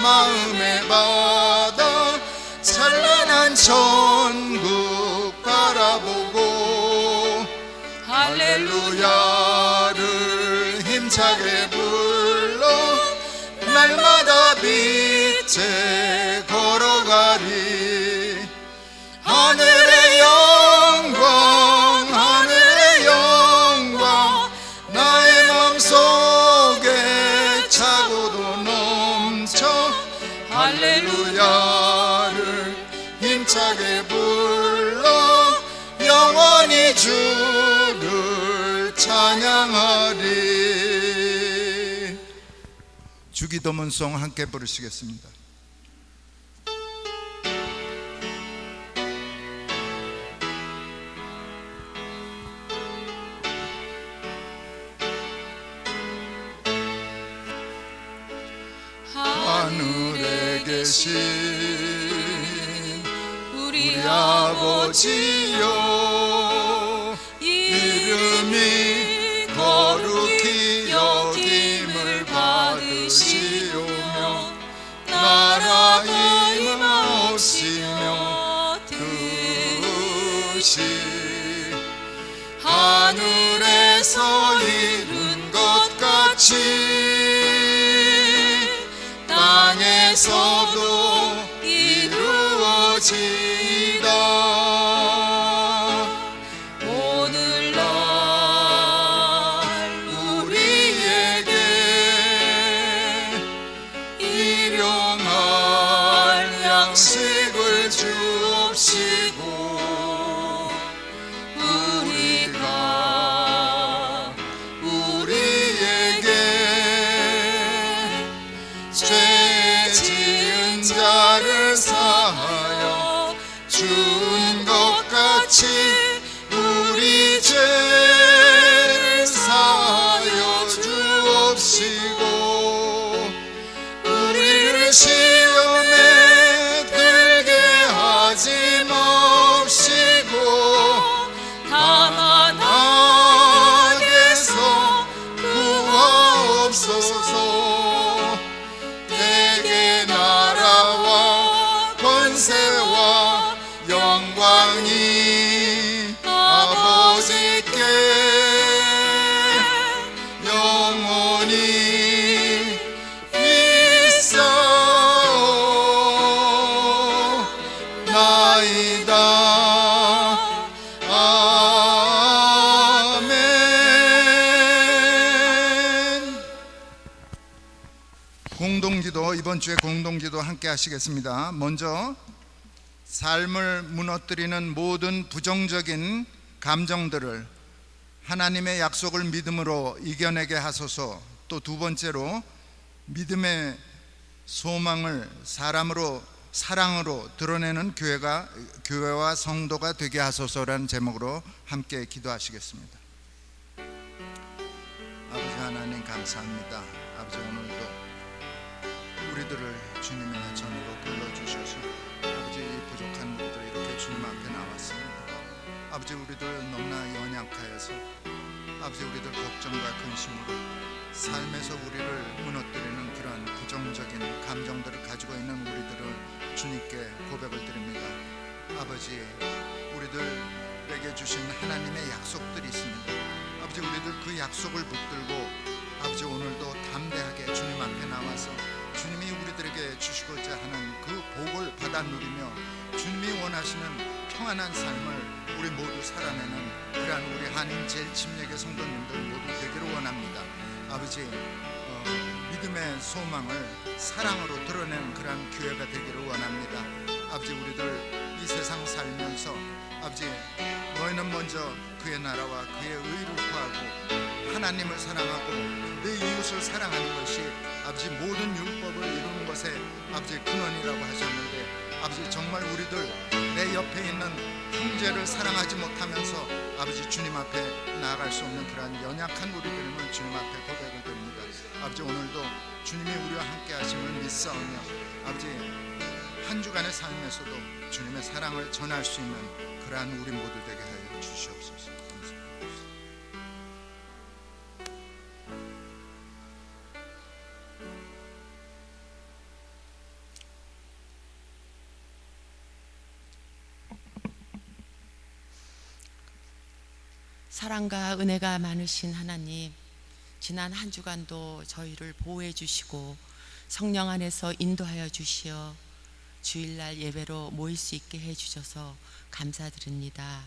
마음의 바다 찬란한 천국 바라보고 할렐루야를 힘차게 불러 날마다 빛에 걸어가리. 하늘의 영광 하늘의 영광 나의 맘속에 차고도 넘쳐 할렐루야를 힘차게 불러 영원히 주를 찬양하리. 주기도문송 함께 부르시겠습니다. 하늘에 계신 우리 아버지여 이름이 거룩히 여김을 받으시오며 나라 임하시며 뜻이 하늘에서 이룬 것 같이 땅에서도 이루어지이다. 오늘날 우리에게 일용할 양식을 주옵시고 우리가 우리에게 죄 지은 자를 사하여 준 것 같이 우리 죄를 사하여 주옵시고 우리를 시험에 들게 하지 마옵시고 다만 악에서 구하옵소서. 대개 나라와 권세와 영광이 아버지께 영원히 있사옵나이다. 아멘. 공동기도, 이번 주에 공동기도 함께 하시겠습니다. 먼저 삶을 무너뜨리는 모든 부정적인 감정들을 하나님의 약속을 믿음으로 이겨내게 하소서. 또 두 번째로 믿음의 소망을 사랑으로 드러내는 교회와 성도가 되게 하소서라는 제목으로 함께 기도하시겠습니다. 아버지 하나님 감사합니다. 아버지 오늘도 우리들을 주님의 전으로 불러주셔서 아버지 이 부족한 우리들 이렇게 주님 앞에 나왔습니다. 아버지 우리들 너무나 연약하여서 아버지 우리들 걱정과 근심으로 삶에서 우리를 무너뜨리는 그러한 부정적인 감정들을 가지고 있는 우리들을 주님께 고백을 드립니다. 아버지 우리들에게 주신 하나님의 약속들이 있습니다. 아버지 우리들 그 약속을 붙들고 아버지 오늘도 담대하게 주님 앞에 나와서 주님이 우리들에게 주시고자 하는 그 복을 받아 누리며 주님이 원하시는 평안한 삶을 우리 모두 살아내는 그러한 우리 한인 제일침례교 성도님들 모두 되기를 원합니다. 아버지 믿음의 소망을 사랑으로 드러내는 그러한 교회가 되기를 원합니다. 아버지 우리들 이 세상 살면서 아버지 너희는 먼저 그의 나라와 그의 의를 구하고 하나님을 사랑하고 내 이웃을 사랑하는 것이 아버지 모든 율법을 이루는 것에 아버지 근원이라고 하셨는데 아버지 정말 우리들 내 옆에 있는 형제를 사랑하지 못하면서 아버지 주님 앞에 나아갈 수 없는 그러한 연약한 우리들임을 주님 앞에 고백을 드립니다. 아버지 오늘도 주님이 우리와 함께 하심을 믿사오며 아버지 한 주간의 삶에서도 주님의 사랑을 전할 수 있는 그러한 우리 모두 되게 하여 주시옵소서. 사랑과 은혜가 많으신 하나님, 지난 한 주간도 저희를 보호해 주시고 성령 안에서 인도하여 주시어 주일날 예배로 모일 수 있게 해 주셔서 감사드립니다.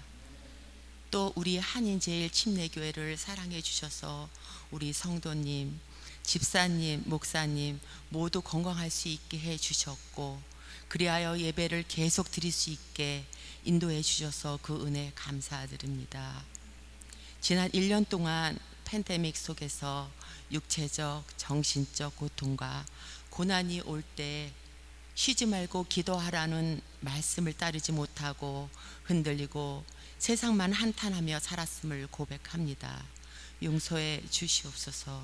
또 우리 한인제일 침례교회를 사랑해 주셔서 우리 성도님, 집사님, 목사님 모두 건강할 수 있게 해 주셨고, 그리하여 예배를 계속 드릴 수 있게 인도해 주셔서 그 은혜 감사드립니다. 지난 1년 동안 팬데믹 속에서 육체적, 정신적 고통과 고난이 올 때 쉬지 말고 기도하라는 말씀을 따르지 못하고 흔들리고 세상만 한탄하며 살았음을 고백합니다. 용서해 주시옵소서.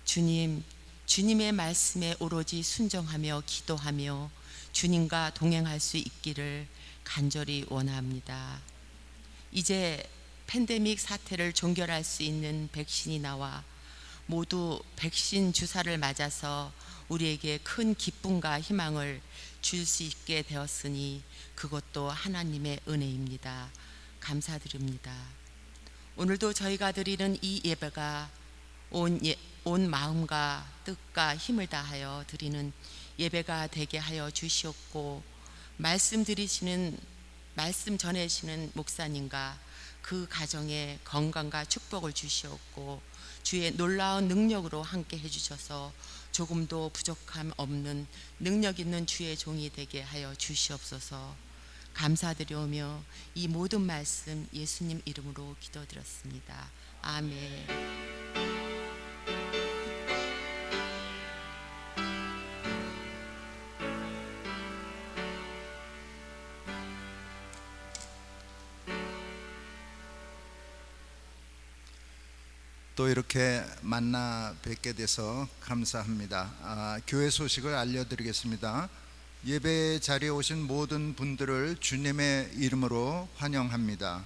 주님, 주님의 말씀에 오로지 순종하며 기도하며 주님과 동행할 수 있기를 간절히 원합니다. 이제 팬데믹 사태를 종결할 수 있는 백신이 나와 모두 백신 주사를 맞아서 우리에게 큰 기쁨과 희망을 줄 수 있게 되었으니 그것도 하나님의 은혜입니다. 감사드립니다. 오늘도 저희가 드리는 이 예배가 온 마음과 뜻과 힘을 다하여 드리는 예배가 되게 하여 주시옵고, 말씀 전해지는 목사님과 그 가정에 건강과 축복을 주시옵고, 주의 놀라운 능력으로 함께 해주셔서 조금도 부족함 없는 능력 있는 주의 종이 되게 하여 주시옵소서. 감사드리오며 이 모든 말씀 예수님 이름으로 기도드렸습니다. 아멘. 또 이렇게 만나 뵙게 돼서 감사합니다. 교회 소식을 알려드리겠습니다. 예배 자리에 오신 모든 분들을 주님의 이름으로 환영합니다.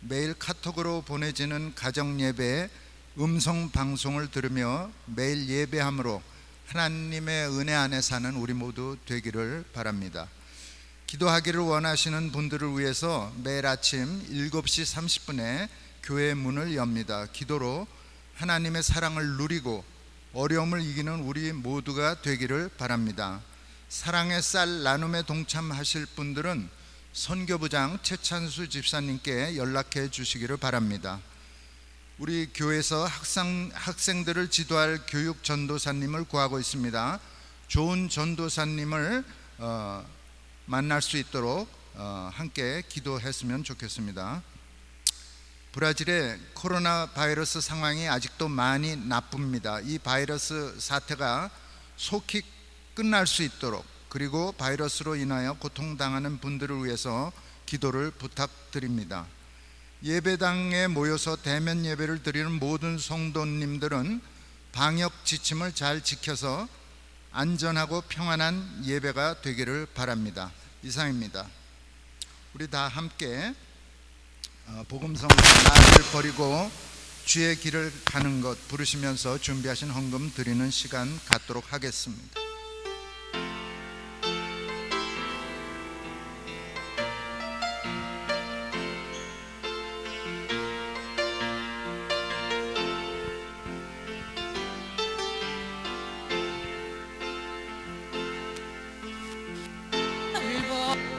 매일 카톡으로 보내지는 가정 예배 음성 방송을 들으며 매일 예배함으로 하나님의 은혜 안에 사는 우리 모두 되기를 바랍니다. 기도하기를 원하시는 분들을 위해서 매일 아침 7시 30분에 교회 문을 엽니다. 기도로 하나님의 사랑을 누리고 어려움을 이기는 우리 모두가 되기를 바랍니다. 사랑의 쌀 나눔에 동참하실 분들은 선교부장 최찬수 집사님께 연락해 주시기를 바랍니다. 우리 교회에서 학생들을 지도할 교육 전도사님을 구하고 있습니다. 좋은 전도사님을 만날 수 있도록 함께 기도했으면 좋겠습니다. 브라질의 코로나 바이러스 상황이 아직도 많이 나쁩니다. 이 바이러스 사태가 속히 끝날 수 있도록, 그리고 바이러스로 인하여 고통당하는 분들을 위해서 기도를 부탁드립니다. 예배당에 모여서 대면 예배를 드리는 모든 성도님들은 방역 지침을 잘 지켜서 안전하고 평안한 예배가 되기를 바랍니다. 이상입니다. 우리 다 함께 복음성 나를 버리고 주의 길을 가는 것 부르시면서 준비하신 헌금 드리는 시간 갖도록 하겠습니다.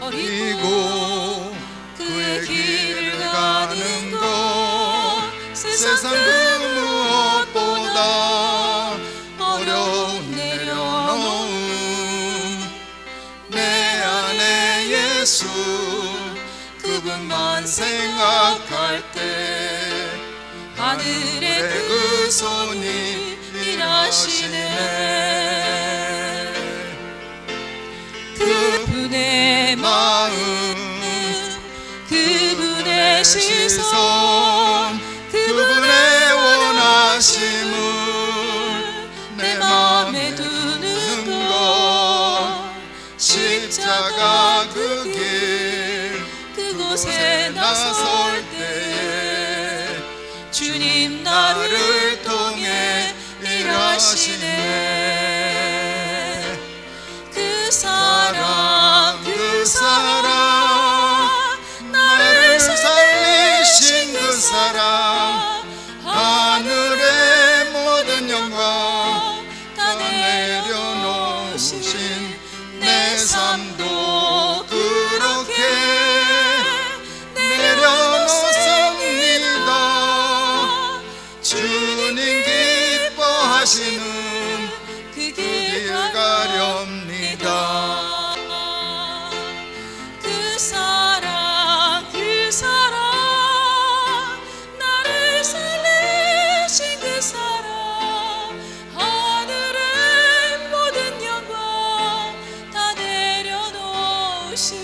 버리고 그의 길을 가는 것 세상 그 무엇보다 어려운 내려놓음 내 안에 예수 그분만 생각할 때 하늘의 그 손이 일하시네. 그분의 마음 그분의 시선 그분의 원하심을 내 맘에 두는 것 십자가 그 길 그곳에 나설 때에 주님 나를 통해 일하시네. 그 사랑 나를 살리신 그 사랑 내 삶도 그렇게 내려놓습니다. 주님 기뻐하시는 그 길 가렵니다. 그 사랑 나를 살리신 그 사랑 하늘의 모든 영광 다 내려놓으신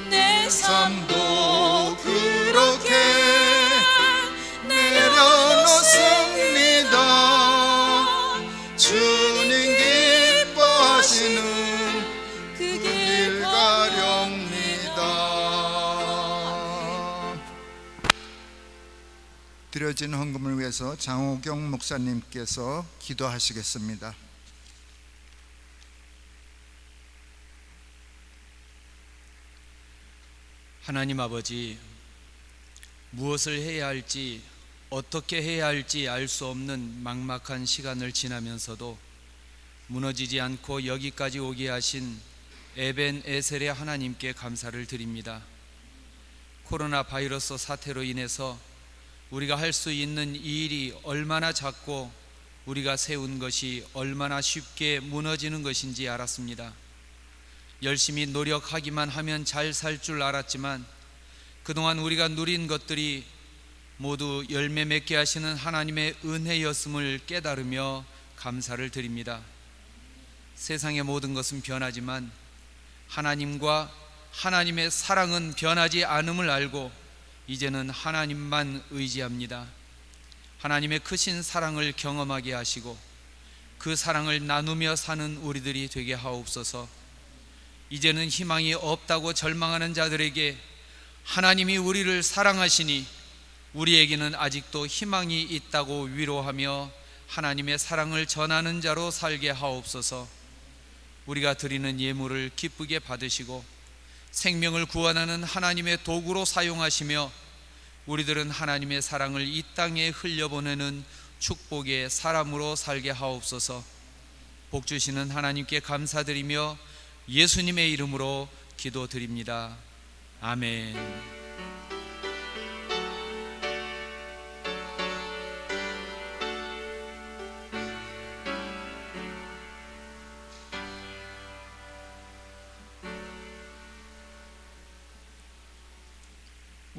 내 삶도 그렇게 내려놓습니다. 주님 기뻐하시는 그 길 가렵니다. 드려진 헌금을 위해서 장호경 목사님께서 기도하시겠습니다. 하나님 아버지, 무엇을 해야 할지 어떻게 해야 할지 알 수 없는 막막한 시간을 지나면서도 무너지지 않고 여기까지 오게 하신 에벤에셀의 하나님께 감사를 드립니다. 코로나 바이러스 사태로 인해서 우리가 할 수 있는 이 일이 얼마나 작고 우리가 세운 것이 얼마나 쉽게 무너지는 것인지 알았습니다. 열심히 노력하기만 하면 잘 살 줄 알았지만 그동안 우리가 누린 것들이 모두 열매 맺게 하시는 하나님의 은혜였음을 깨달으며 감사를 드립니다. 세상의 모든 것은 변하지만 하나님과 하나님의 사랑은 변하지 않음을 알고 이제는 하나님만 의지합니다. 하나님의 크신 사랑을 경험하게 하시고 그 사랑을 나누며 사는 우리들이 되게 하옵소서. 이제는 희망이 없다고 절망하는 자들에게 하나님이 우리를 사랑하시니 우리에게는 아직도 희망이 있다고 위로하며 하나님의 사랑을 전하는 자로 살게 하옵소서. 우리가 드리는 예물을 기쁘게 받으시고 생명을 구원하는 하나님의 도구로 사용하시며 우리들은 하나님의 사랑을 이 땅에 흘려보내는 축복의 사람으로 살게 하옵소서. 복 주시는 하나님께 감사드리며 예수님의 이름으로 기도드립니다. 아멘.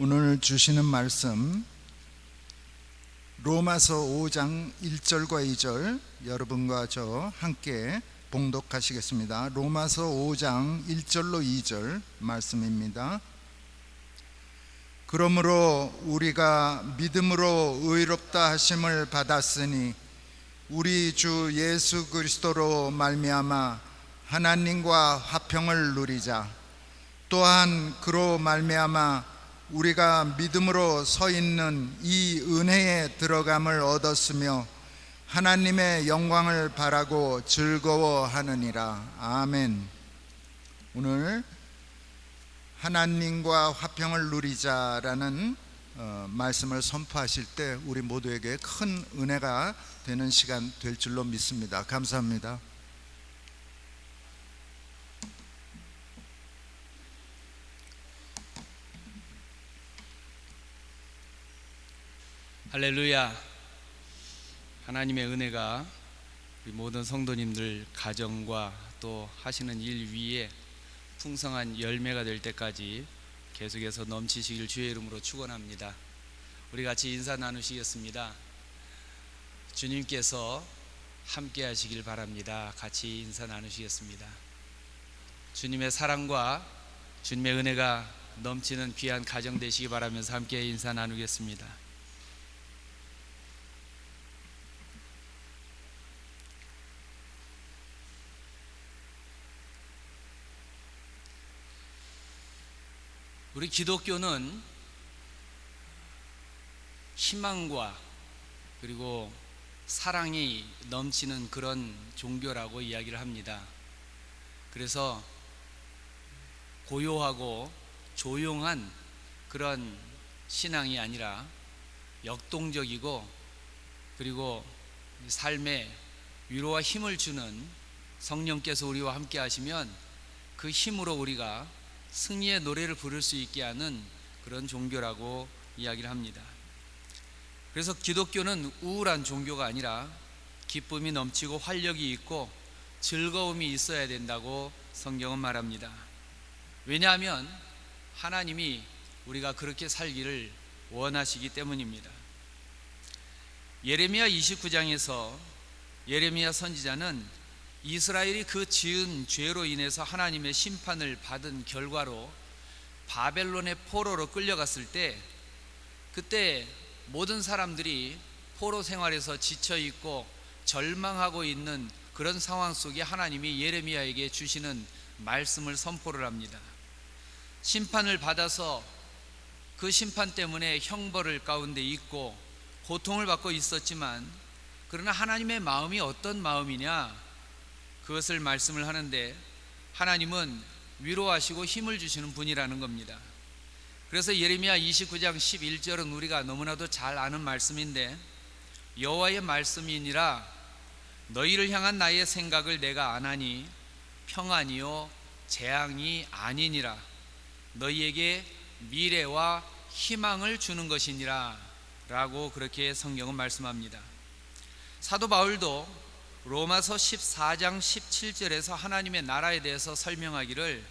오늘 주시는 말씀 로마서 5장 1절과 2절 여러분과 저 함께 봉독하시겠습니다. 로마서 5장 1절로 2절 말씀입니다. 그러므로 우리가 믿음으로 의롭다 하심을 받았으니 우리 주 예수 그리스도로 말미암아 하나님과 화평을 누리자. 또한 그로 말미암아 우리가 믿음으로 서 있는 이 은혜에 들어감을 얻었으며 하나님의 영광을 바라고 즐거워하느니라. 아멘. 오늘 하나님과 화평을 누리자라는 말씀을 선포하실 때 우리 모두에게 큰 은혜가 되는 시간 될 줄로 믿습니다. 감사합니다. 할렐루야. 하나님의 은혜가 우리 모든 성도님들 가정과 또 하시는 일 위에 풍성한 열매가 될 때까지 계속해서 넘치시길 주의 이름으로 축원합니다. 우리 같이 인사 나누시겠습니다. 주님께서 함께 하시길 바랍니다. 같이 인사 나누시겠습니다. 주님의 사랑과 주님의 은혜가 넘치는 귀한 가정 되시기 바라면서 함께 인사 나누겠습니다. 우리 기독교는 희망과 그리고 사랑이 넘치는 그런 종교라고 이야기를 합니다. 그래서 고요하고 조용한 그런 신앙이 아니라 역동적이고 그리고 삶에 위로와 힘을 주는 성령께서 우리와 함께 하시면 그 힘으로 우리가 승리의 노래를 부를 수 있게 하는 그런 종교라고 이야기를 합니다. 그래서 기독교는 우울한 종교가 아니라 기쁨이 넘치고 활력이 있고 즐거움이 있어야 된다고 성경은 말합니다. 왜냐하면 하나님이 우리가 그렇게 살기를 원하시기 때문입니다. 예레미야 29장에서 예레미야 선지자는 이스라엘이 그 지은 죄로 인해서 하나님의 심판을 받은 결과로 바벨론의 포로로 끌려갔을 때, 그때 모든 사람들이 포로 생활에서 지쳐있고 절망하고 있는 그런 상황 속에 하나님이 예레미야에게 주시는 말씀을 선포를 합니다. 심판을 받아서 그 심판 때문에 형벌을 가운데 있고 고통을 받고 있었지만, 그러나 하나님의 마음이 어떤 마음이냐, 그것을 말씀을 하는데 하나님은 위로하시고 힘을 주시는 분이라는 겁니다. 그래서 예레미야 29장 11절은 우리가 너무나도 잘 아는 말씀인데, 여호와의 말씀이니라 너희를 향한 나의 생각을 내가 아나니 평안이요 재앙이 아니니라, 너희에게 미래와 희망을 주는 것이니라 라고 그렇게 성경은 말씀합니다. 사도 바울도 로마서 14장 17절에서 하나님의 나라에 대해서 설명하기를,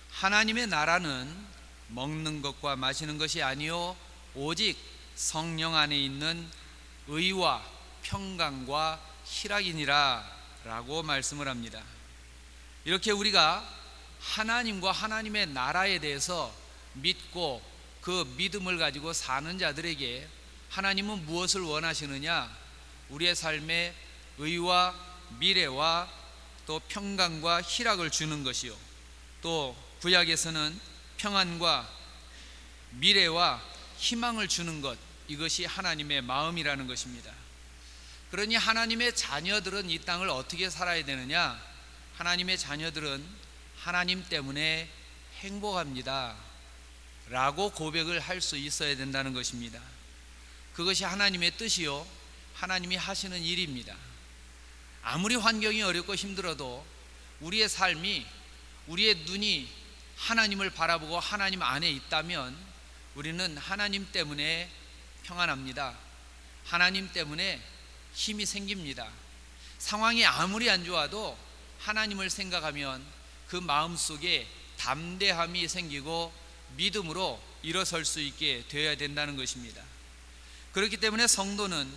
하나님의 나라는 먹는 것과 마시는 것이 아니요 오직 성령 안에 있는 의와 평강과 희락이니라 라고 말씀을 합니다. 이렇게 우리가 하나님과 하나님의 나라에 대해서 믿고 그 믿음을 가지고 사는 자들에게 하나님은 무엇을 원하시느냐, 우리의 삶에 의와 미래와 또 평강과 희락을 주는 것이요, 또 구약에서는 평안과 미래와 희망을 주는 것, 이것이 하나님의 마음이라는 것입니다. 그러니 하나님의 자녀들은 이 땅을 어떻게 살아야 되느냐, 하나님의 자녀들은 하나님 때문에 행복합니다 라고 고백을 할 수 있어야 된다는 것입니다. 그것이 하나님의 뜻이요 하나님이 하시는 일입니다. 아무리 환경이 어렵고 힘들어도 우리의 삶이, 우리의 눈이 하나님을 바라보고 하나님 안에 있다면 우리는 하나님 때문에 평안합니다. 하나님 때문에 힘이 생깁니다. 상황이 아무리 안 좋아도 하나님을 생각하면 그 마음속에 담대함이 생기고 믿음으로 일어설 수 있게 되어야 된다는 것입니다. 그렇기 때문에 성도는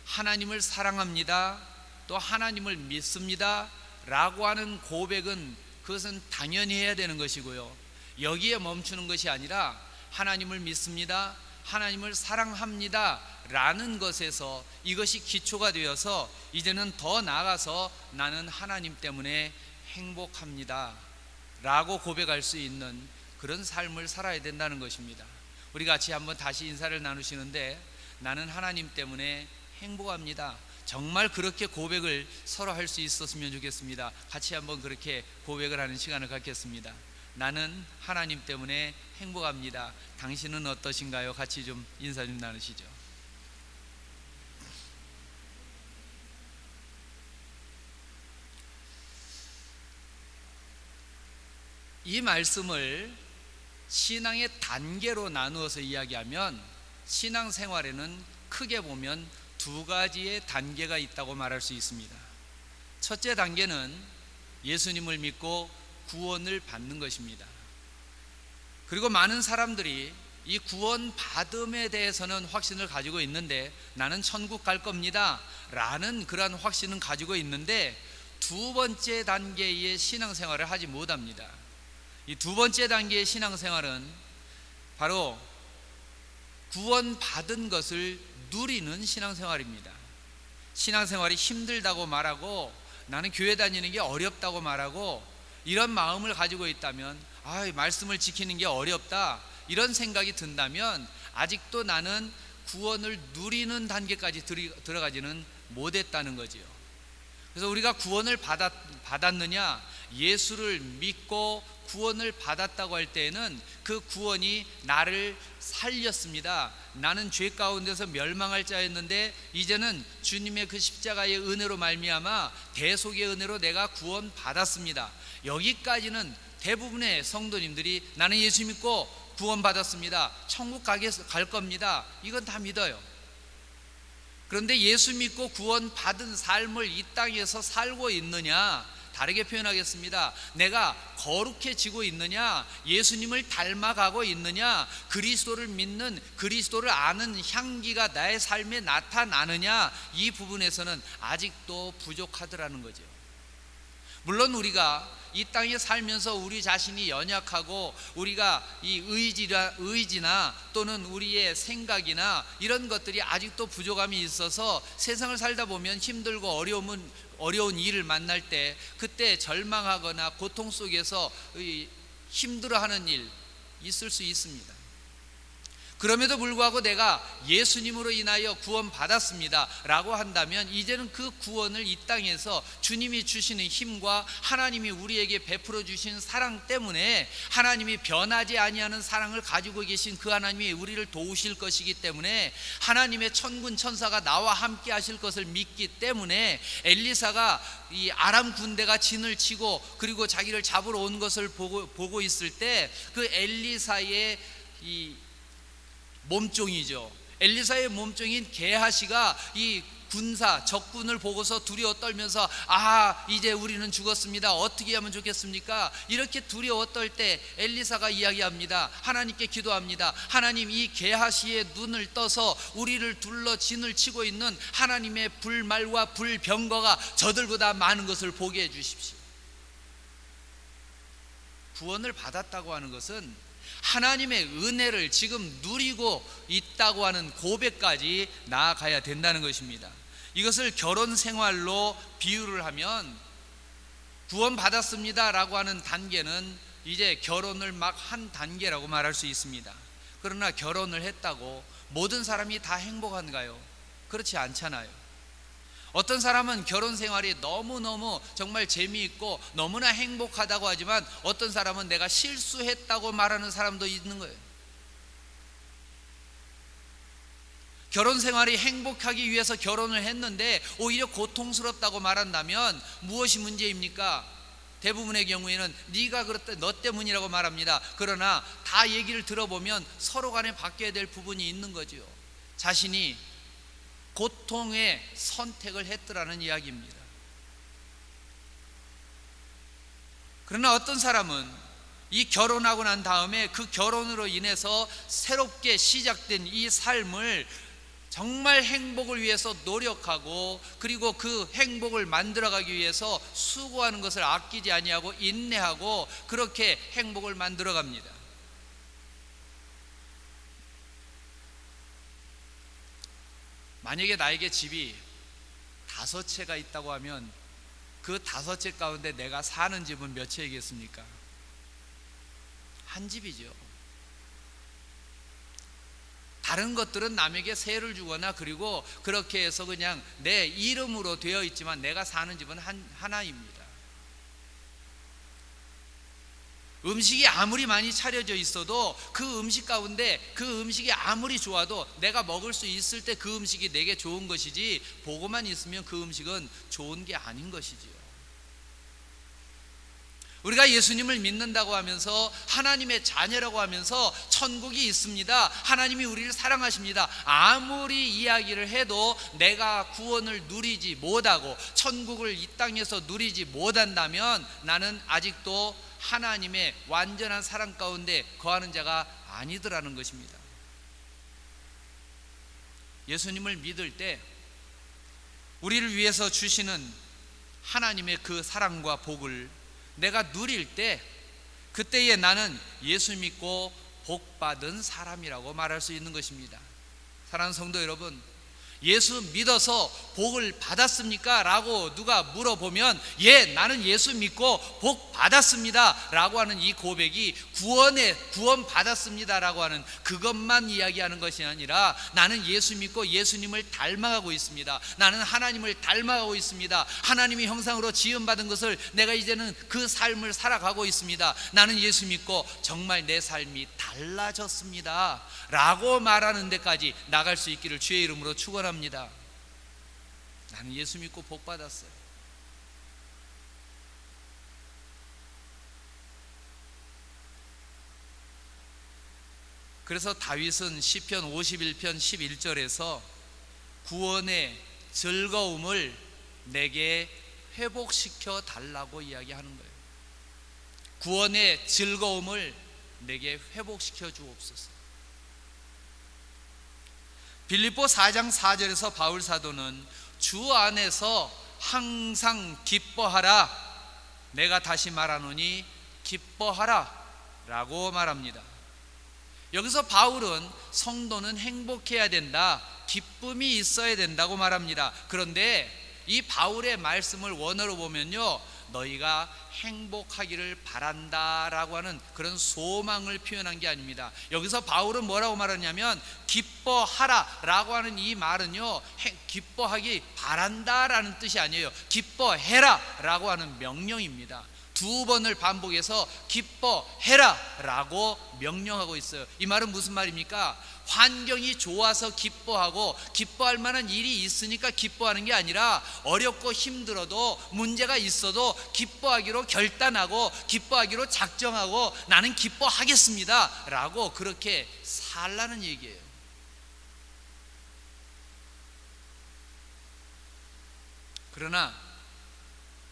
하나님을 사랑합니다, 또 하나님을 믿습니다 라고 하는 고백은, 그것은 당연히 해야 되는 것이고요, 여기에 멈추는 것이 아니라 하나님을 믿습니다, 하나님을 사랑합니다 라는 것에서 이것이 기초가 되어서 이제는 더 나아가서 나는 하나님 때문에 행복합니다 라고 고백할 수 있는 그런 삶을 살아야 된다는 것입니다. 우리 같이 한번 다시 인사를 나누시는데, 나는 하나님 때문에 행복합니다. 정말 그렇게 고백을 서로 할 수 있었으면 좋겠습니다. 같이 한번 그렇게 고백을 하는 시간을 갖겠습니다. 나는 하나님 때문에 행복합니다. 당신은 어떠신가요? 같이 좀 인사 좀 나누시죠. 이 말씀을 신앙의 단계로 나누어서 이야기하면, 신앙생활에는 크게 보면 두 가지의 단계가 있다고 말할 수 있습니다. 첫째 단계는 예수님을 믿고 구원을 받는 것입니다. 그리고 많은 사람들이 이 구원 받음에 대해서는 확신을 가지고 있는데, 나는 천국 갈 겁니다 라는 그러한 확신은 가지고 있는데, 두 번째 단계의 신앙생활을 하지 못합니다. 이 두 번째 단계의 신앙생활은 바로 구원 받은 것을 누리는 신앙생활입니다. 신앙생활이 힘들다고 말하고, 나는 교회 다니는 게 어렵다고 말하고, 이런 마음을 가지고 있다면, 말씀을 지키는 게 어렵다 이런 생각이 든다면 아직도 나는 구원을 누리는 단계까지 들어가지는 못했다는 거지요. 그래서 우리가 구원을 받았느냐, 예수를 믿고 구원을 받았다고 할 때에는 그 구원이 나를 살렸습니다. 나는 죄 가운데서 멸망할 자였는데 이제는 주님의 그 십자가의 은혜로 말미암아 대속의 은혜로 내가 구원 받았습니다. 여기까지는 대부분의 성도님들이 나는 예수 믿고 구원 받았습니다, 천국 갈 겁니다, 이건 다 믿어요. 그런데 예수 믿고 구원 받은 삶을 이 땅에서 살고 있느냐, 다르게 표현하겠습니다. 내가 거룩해지고 있느냐, 예수님을 닮아가고 있느냐, 그리스도를 믿는, 그리스도를 아는 향기가 나의 삶에 나타나느냐, 이 부분에서는 아직도 부족하더라는 거죠. 물론 우리가 이 땅에 살면서 우리 자신이 연약하고 우리가 이 의지나 또는 우리의 생각이나 이런 것들이 아직도 부족함이 있어서 세상을 살다 보면 힘들고 어려운 일을 만날 때 그때 절망하거나 고통 속에서 힘들어하는 일 있을 수 있습니다. 그럼에도 불구하고 내가 예수님으로 인하여 구원 받았습니다 라고 한다면 이제는 그 구원을 이 땅에서 주님이 주시는 힘과 하나님이 우리에게 베풀어 주신 사랑 때문에, 하나님이 변하지 아니하는 사랑을 가지고 계신 그 하나님이 우리를 도우실 것이기 때문에, 하나님의 천군 천사가 나와 함께 하실 것을 믿기 때문에, 엘리사가 이 아람 군대가 진을 치고 그리고 자기를 잡으러 온 것을 보고 있을 때 그 엘리사의 이 몸종이죠, 엘리사의 몸종인 게하시가 이 군사 적군을 보고서 두려워 떨면서 이제 우리는 죽었습니다, 어떻게 하면 좋겠습니까? 이렇게 두려워 떨 때 엘리사가 이야기합니다. 하나님께 기도합니다. 하나님, 이 게하시의 눈을 떠서 우리를 둘러 진을 치고 있는 하나님의 불말과 불병거가 저들보다 많은 것을 보게 해 주십시오. 구원을 받았다고 하는 것은 하나님의 은혜를 지금 누리고 있다고 하는 고백까지 나아가야 된다는 것입니다. 이것을 결혼 생활로 비유를 하면 구원 받았습니다 라고 하는 단계는 이제 결혼을 막 한 단계라고 말할 수 있습니다. 그러나 결혼을 했다고 모든 사람이 다 행복한가요? 그렇지 않잖아요. 어떤 사람은 결혼 생활이 너무너무 정말 재미있고 너무나 행복하다고 하지만 어떤 사람은 내가 실수했다고 말하는 사람도 있는 거예요. 결혼 생활이 행복하기 위해서 결혼을 했는데 오히려 고통스럽다고 말한다면 무엇이 문제입니까? 대부분의 경우에는 네가 그랬다, 너 때문이라고 말합니다. 그러나 다 얘기를 들어보면 서로 간에 바뀌어야 될 부분이 있는 거죠. 자신이 고통의 선택을 했더라는 이야기입니다. 그러나 어떤 사람은 이 결혼하고 난 다음에 그 결혼으로 인해서 새롭게 시작된 이 삶을 정말 행복을 위해서 노력하고 그리고 그 행복을 만들어가기 위해서 수고하는 것을 아끼지 아니하고 인내하고 그렇게 행복을 만들어갑니다. 만약에 나에게 집이 5채가 있다고 하면 그 5채 가운데 내가 사는 집은 몇 채이겠습니까? 한 집이죠. 다른 것들은 남에게 세를 주거나 그리고 그렇게 해서 그냥 내 이름으로 되어 있지만 내가 사는 집은 하나입니다. 음식이 아무리 많이 차려져 있어도 그 음식 가운데 그 음식이 아무리 좋아도 내가 먹을 수 있을 때 그 음식이 내게 좋은 것이지 보고만 있으면 그 음식은 좋은 게 아닌 것이지요. 우리가 예수님을 믿는다고 하면서 하나님의 자녀라고 하면서 천국이 있습니다, 하나님이 우리를 사랑하십니다, 아무리 이야기를 해도 내가 구원을 누리지 못하고 천국을 이 땅에서 누리지 못한다면 나는 아직도 하나님의 완전한 사랑 가운데 거하는 자가 아니더라는 것입니다. 예수님을 믿을 때 우리를 위해서 주시는 하나님의 그 사랑과 복을 내가 누릴 때 그때에 나는 예수 믿고 복 받은 사람이라고 말할 수 있는 것입니다. 사랑하는 성도 여러분, 예수 믿어서 복을 받았습니까? 라고 누가 물어보면 예, 나는 예수 믿고 복 받았습니다 라고 하는 이 고백이 구원 받았습니다 라고 하는 그것만 이야기하는 것이 아니라 나는 예수 믿고 예수님을 닮아가고 있습니다. 나는 하나님을 닮아가고 있습니다. 하나님의 형상으로 지음받은 것을 내가 이제는 그 삶을 살아가고 있습니다. 나는 예수 믿고 정말 내 삶이 달라졌습니다 라고 말하는 데까지 나갈 수 있기를 주의 이름으로 축원합니다. 나는 예수 믿고 복 받았어요. 그래서 다윗은 시편 51편 11절에서 구원의 즐거움을 내게 회복시켜 달라고 이야기하는 거예요. 구원의 즐거움을 내게 회복시켜 주옵소서. 빌립보 4장 4절에서 바울 사도는 주 안에서 항상 기뻐하라, 내가 다시 말하노니 기뻐하라 라고 말합니다. 여기서 바울은 성도는 행복해야 된다, 기쁨이 있어야 된다고 말합니다. 그런데 이 바울의 말씀을 원어로 보면요, 너희가 행복하기를 바란다 라고 하는 그런 소망을 표현한 게 아닙니다. 여기서 바울은 뭐라고 말하냐면 기뻐하라 라고 하는 이 말은요, 기뻐하기 바란다 라는 뜻이 아니에요. 기뻐해라 라고 하는 명령입니다. 두 번을 반복해서 기뻐해라 라고 명령하고 있어요. 이 말은 무슨 말입니까? 환경이 좋아서 기뻐하고 기뻐할 만한 일이 있으니까 기뻐하는 게 아니라 어렵고 힘들어도 문제가 있어도 기뻐하기로 결단하고 기뻐하기로 작정하고 나는 기뻐하겠습니다 라고 그렇게 살라는 얘기예요. 그러나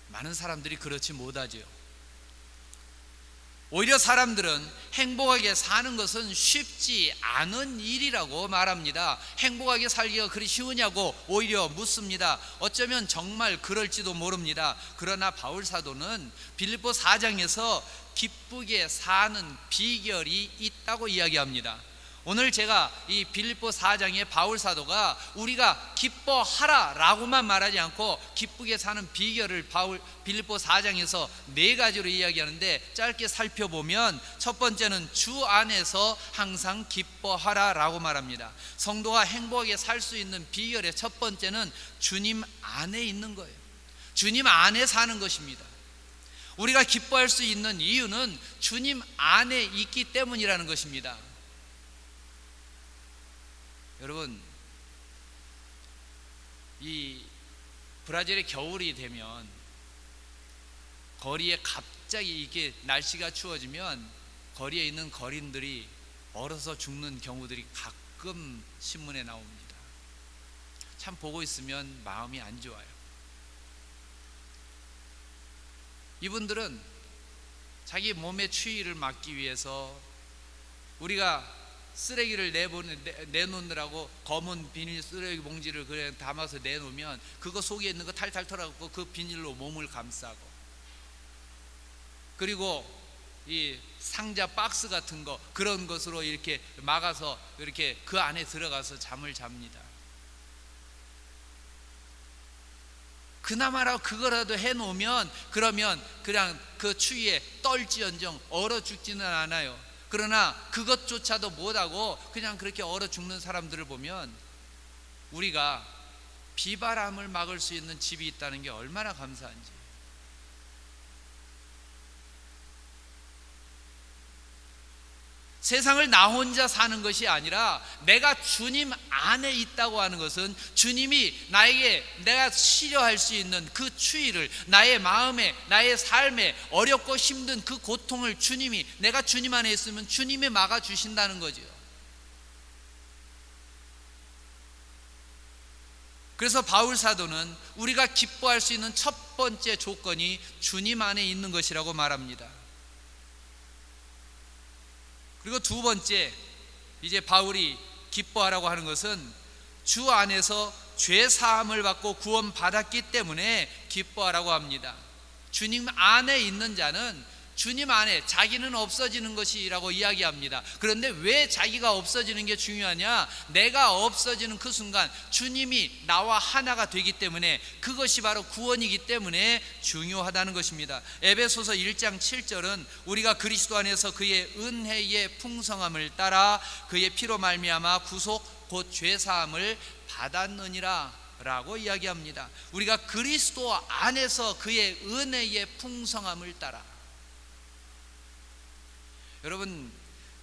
많은 사람들이 그렇지 못하지요. 오히려 사람들은 행복하게 사는 것은 쉽지 않은 일이라고 말합니다. 행복하게 살기가 그리 쉬우냐고 오히려 묻습니다. 어쩌면 정말 그럴지도 모릅니다. 그러나 바울 사도는 빌립보 4장에서 기쁘게 사는 비결이 있다고 이야기합니다. 오늘 제가 이 빌립보 4장의 바울 사도가 우리가 기뻐하라 라고만 말하지 않고 기쁘게 사는 비결을 빌립보 4장에서 네 가지로 이야기하는데, 짧게 살펴보면 첫 번째는 주 안에서 항상 기뻐하라 라고 말합니다. 성도가 행복하게 살 수 있는 비결의 첫 번째는 주님 안에 있는 거예요. 주님 안에 사는 것입니다. 우리가 기뻐할 수 있는 이유는 주님 안에 있기 때문이라는 것입니다. 여러분, 이 브라질의 겨울이 되면 거리에 갑자기 이렇게 날씨가 추워지면 거리에 있는 거린들이 얼어서 죽는 경우들이 가끔 신문에 나옵니다. 참 보고 있으면 마음이 안 좋아요. 이분들은 자기 몸의 추위를 막기 위해서 우리가 쓰레기를 내놓느라고 검은 비닐 쓰레기 봉지를 그래 담아서 내놓으면 그거 속에 있는 거 탈탈 털어갖고 그 비닐로 몸을 감싸고, 그리고 이 상자 박스 같은 거 그런 것으로 이렇게 막아서 이렇게 그 안에 들어가서 잠을 잡니다. 그나마라도 그거라도 해놓으면 그러면 그냥 그 추위에 떨지언정 얼어 죽지는 않아요. 그러나 그것조차도 못하고 그냥 그렇게 얼어 죽는 사람들을 보면 우리가 비바람을 막을 수 있는 집이 있다는 게 얼마나 감사한지. 세상을 나 혼자 사는 것이 아니라 내가 주님 안에 있다고 하는 것은 주님이 나에게 내가 치료할 수 있는 그 추위를, 나의 마음에, 나의 삶에 어렵고 힘든 그 고통을 주님이, 내가 주님 안에 있으면 주님이 막아주신다는 거죠. 그래서 바울 사도는 우리가 기뻐할 수 있는 첫 번째 조건이 주님 안에 있는 것이라고 말합니다. 그리고 두 번째, 이제 바울이 기뻐하라고 하는 것은 주 안에서 죄 사함을 받고 구원 받았기 때문에 기뻐하라고 합니다. 주님 안에 있는 자는 주님 안에 자기는 없어지는 것이라고 이야기합니다. 그런데 왜 자기가 없어지는 게 중요하냐? 내가 없어지는 그 순간 주님이 나와 하나가 되기 때문에, 그것이 바로 구원이기 때문에 중요하다는 것입니다. 에베소서 1장 7절은 우리가 그리스도 안에서 그의 은혜의 풍성함을 따라 그의 피로 말미암아 구속 곧 죄사함을 받았느니라 라고 이야기합니다. 우리가 그리스도 안에서 그의 은혜의 풍성함을 따라. 여러분,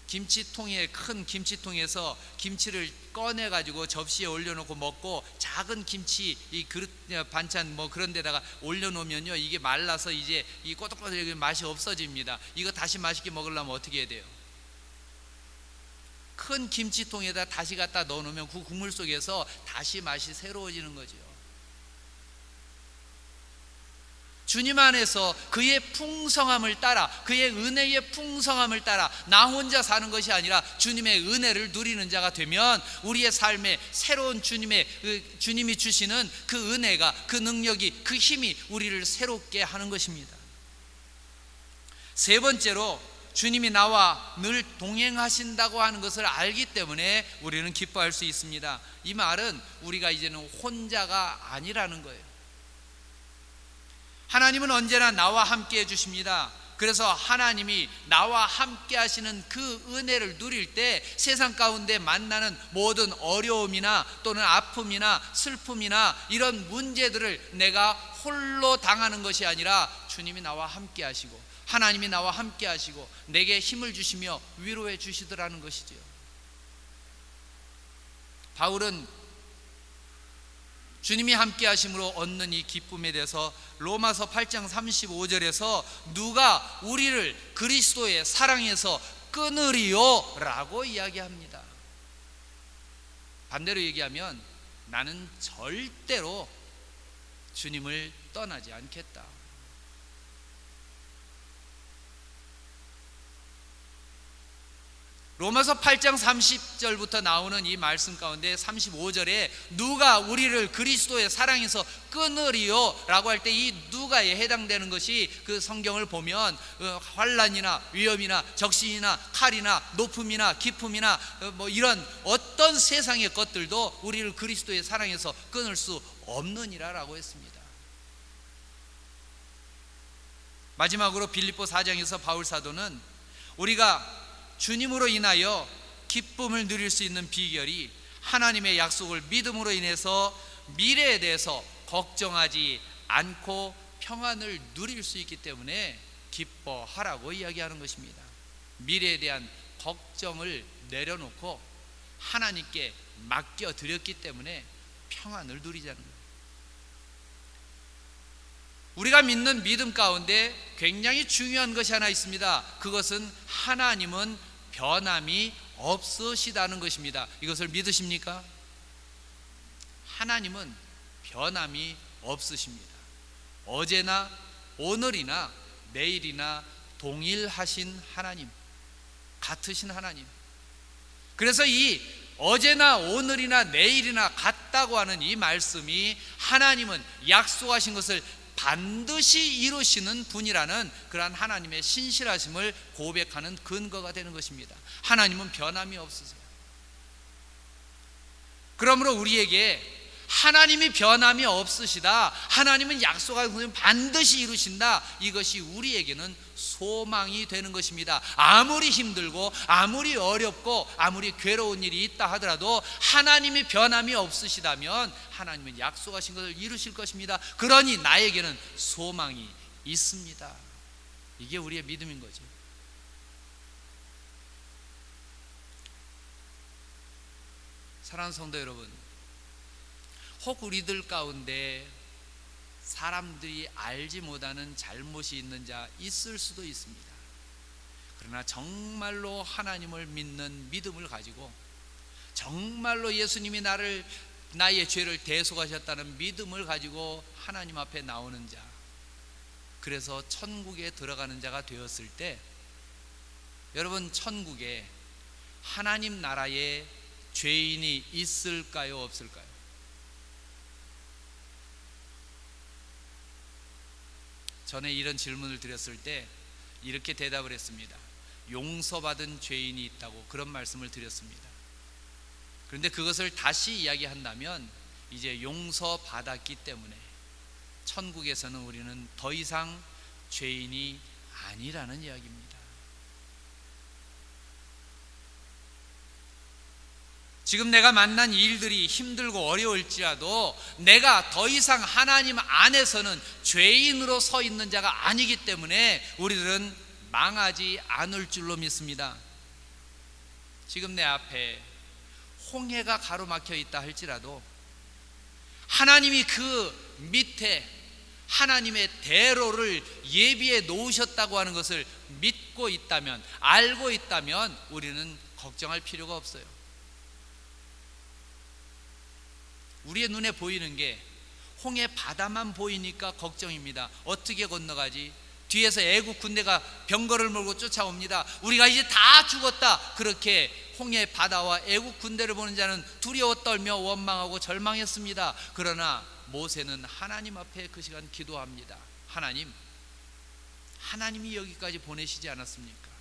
김치통에, 큰 김치통에서 김치를 꺼내 가지고 접시에 올려놓고 먹고, 작은 김치 이 그릇 반찬 뭐 그런 데다가 올려놓으면요, 이게 말라서 이제 이 꼬독꼬독 맛이 없어집니다. 이거 다시 맛있게 먹으려면 어떻게 해야 돼요? 큰 김치통에다 다시 갖다 넣어놓으면 그 국물 속에서 다시 맛이 새로워지는 거죠. 주님 안에서 그의 풍성함을 따라, 그의 은혜의 풍성함을 따라 나 혼자 사는 것이 아니라 주님의 은혜를 누리는 자가 되면 우리의 삶에 새로운 주님이 주시는 그 은혜가, 그 능력이, 그 힘이 우리를 새롭게 하는 것입니다. 세 번째로, 주님이 나와 늘 동행하신다고 하는 것을 알기 때문에 우리는 기뻐할 수 있습니다. 이 말은 우리가 이제는 혼자가 아니라는 거예요. 하나님은 언제나 나와 함께 해주십니다. 그래서 하나님이 나와 함께 하시는 그 은혜를 누릴 때 세상 가운데 만나는 모든 어려움이나 또는 아픔이나 슬픔이나 이런 문제들을 내가 홀로 당하는 것이 아니라 주님이 나와 함께 하시고 하나님이 나와 함께 하시고 내게 힘을 주시며 위로해 주시더라는 것이지요. 바울은 주님이 함께 하심으로 얻는 이 기쁨에 대해서 로마서 8장 35절에서 누가 우리를 그리스도의 사랑에서 끊으리요? 라고 이야기합니다. 반대로 얘기하면 나는 절대로 주님을 떠나지 않겠다. 로마서 8장 30절부터 나오는 이 말씀 가운데 35절에 누가 우리를 그리스도의 사랑에서 끊으리요? 라고 할 때 이 누가에 해당되는 것이 그 성경을 보면 환난이나 위험이나 적신이나 칼이나 높음이나 기품이나 뭐 이런 어떤 세상의 것들도 우리를 그리스도의 사랑에서 끊을 수 없느니라 라고 했습니다. 마지막으로 빌립보 4장에서 바울 사도는 우리가 주님으로 인하여 기쁨을 누릴 수 있는 비결이 하나님의 약속을 믿음으로 인해서 미래에 대해서 걱정하지 않고 평안을 누릴 수 있기 때문에 기뻐하라고 이야기하는 것입니다. 미래에 대한 걱정을 내려놓고 하나님께 맡겨드렸기 때문에 평안을 누리자는 거예요. 우리가 믿는 믿음 가운데 굉장히 중요한 것이 하나 있습니다. 그것은 하나님은 변함이 없으시다는 것입니다. 이것을 믿으십니까? 하나님은 변함이 없으십니다. 어제나 오늘이나 내일이나 동일하신 하나님, 같으신 하나님. 그래서 이 어제나 오늘이나 내일이나 같다고 하는 이 말씀이 하나님은 약속하신 것을 반드시 이루시는 분이라는 그러한 하나님의 신실하심을 고백하는 근거가 되는 것입니다. 하나님은 변함이 없으세요. 그러므로 우리에게 하나님이 변함이 없으시다, 하나님은 약속한 것을 반드시 이루신다, 이것이 우리에게는 소망이 되는 것입니다. 아무리 힘들고 아무리 어렵고 아무리 괴로운 일이 있다 하더라도 하나님이 변함이 없으시다면 하나님은 약속하신 것을 이루실 것입니다. 그러니 나에게는 소망이 있습니다. 이게 우리의 믿음인 거죠. 사랑하는 성도 여러분, 혹 우리들 가운데 사람들이 알지 못하는 잘못이 있는 자 있을 수도 있습니다. 그러나 정말로 하나님을 믿는 믿음을 가지고 정말로 예수님이 나의 죄를 대속하셨다는 믿음을 가지고 하나님 앞에 나오는 자, 그래서 천국에 들어가는 자가 되었을 때, 여러분, 천국에 하나님 나라에 죄인이 있을까요, 없을까요? 전에 이런 질문을 드렸을 때 이렇게 대답을 했습니다. 용서받은 죄인이 있다고 그런 말씀을 드렸습니다. 그런데 그것을 다시 이야기한다면 이제 용서받았기 때문에 천국에서는 우리는 더 이상 죄인이 아니라는 이야기입니다. 지금 내가 만난 일들이 힘들고 어려울지라도 내가 더 이상 하나님 안에서는 죄인으로 서 있는 자가 아니기 때문에 우리들은 망하지 않을 줄로 믿습니다. 지금 내 앞에 홍해가 가로막혀 있다 할지라도 하나님이 그 밑에 하나님의 대로를 예비해 놓으셨다고 하는 것을 믿고 있다면, 알고 있다면 우리는 걱정할 필요가 없어요. 우리의 눈에 보이는 게 홍해 바다만 보이니까 걱정입니다. 어떻게 건너가지? 뒤에서 애국 군대가 병거를 몰고 쫓아옵니다. 우리가 이제 다 죽었다. 그렇게 홍해 바다와 애국 군대를 보는 자는 두려워 떨며 원망하고 절망했습니다. 그러나 모세는 하나님 앞에 그 시간 기도합니다. 하나님이 여기까지 보내시지 않았습니까?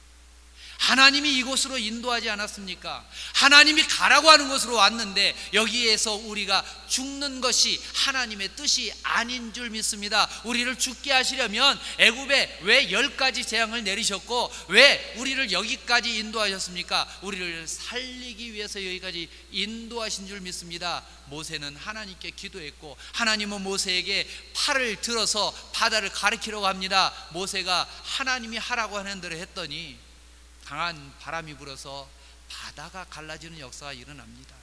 하나님이 이곳으로 인도하지 않았습니까? 하나님이 가라고 하는 곳으로 왔는데 여기에서 우리가 죽는 것이 하나님의 뜻이 아닌 줄 믿습니다. 우리를 죽게 하시려면 애굽에 왜 10가지 재앙을 내리셨고 왜 우리를 여기까지 인도하셨습니까? 우리를 살리기 위해서 여기까지 인도하신 줄 믿습니다. 모세는 하나님께 기도했고 하나님은 모세에게 팔을 들어서 바다를 가리키려고 합니다. 모세가 하나님이 하라고 하는 대로 했더니 강한 바람이 불어서 바다가 갈라지는 역사가 일어납니다.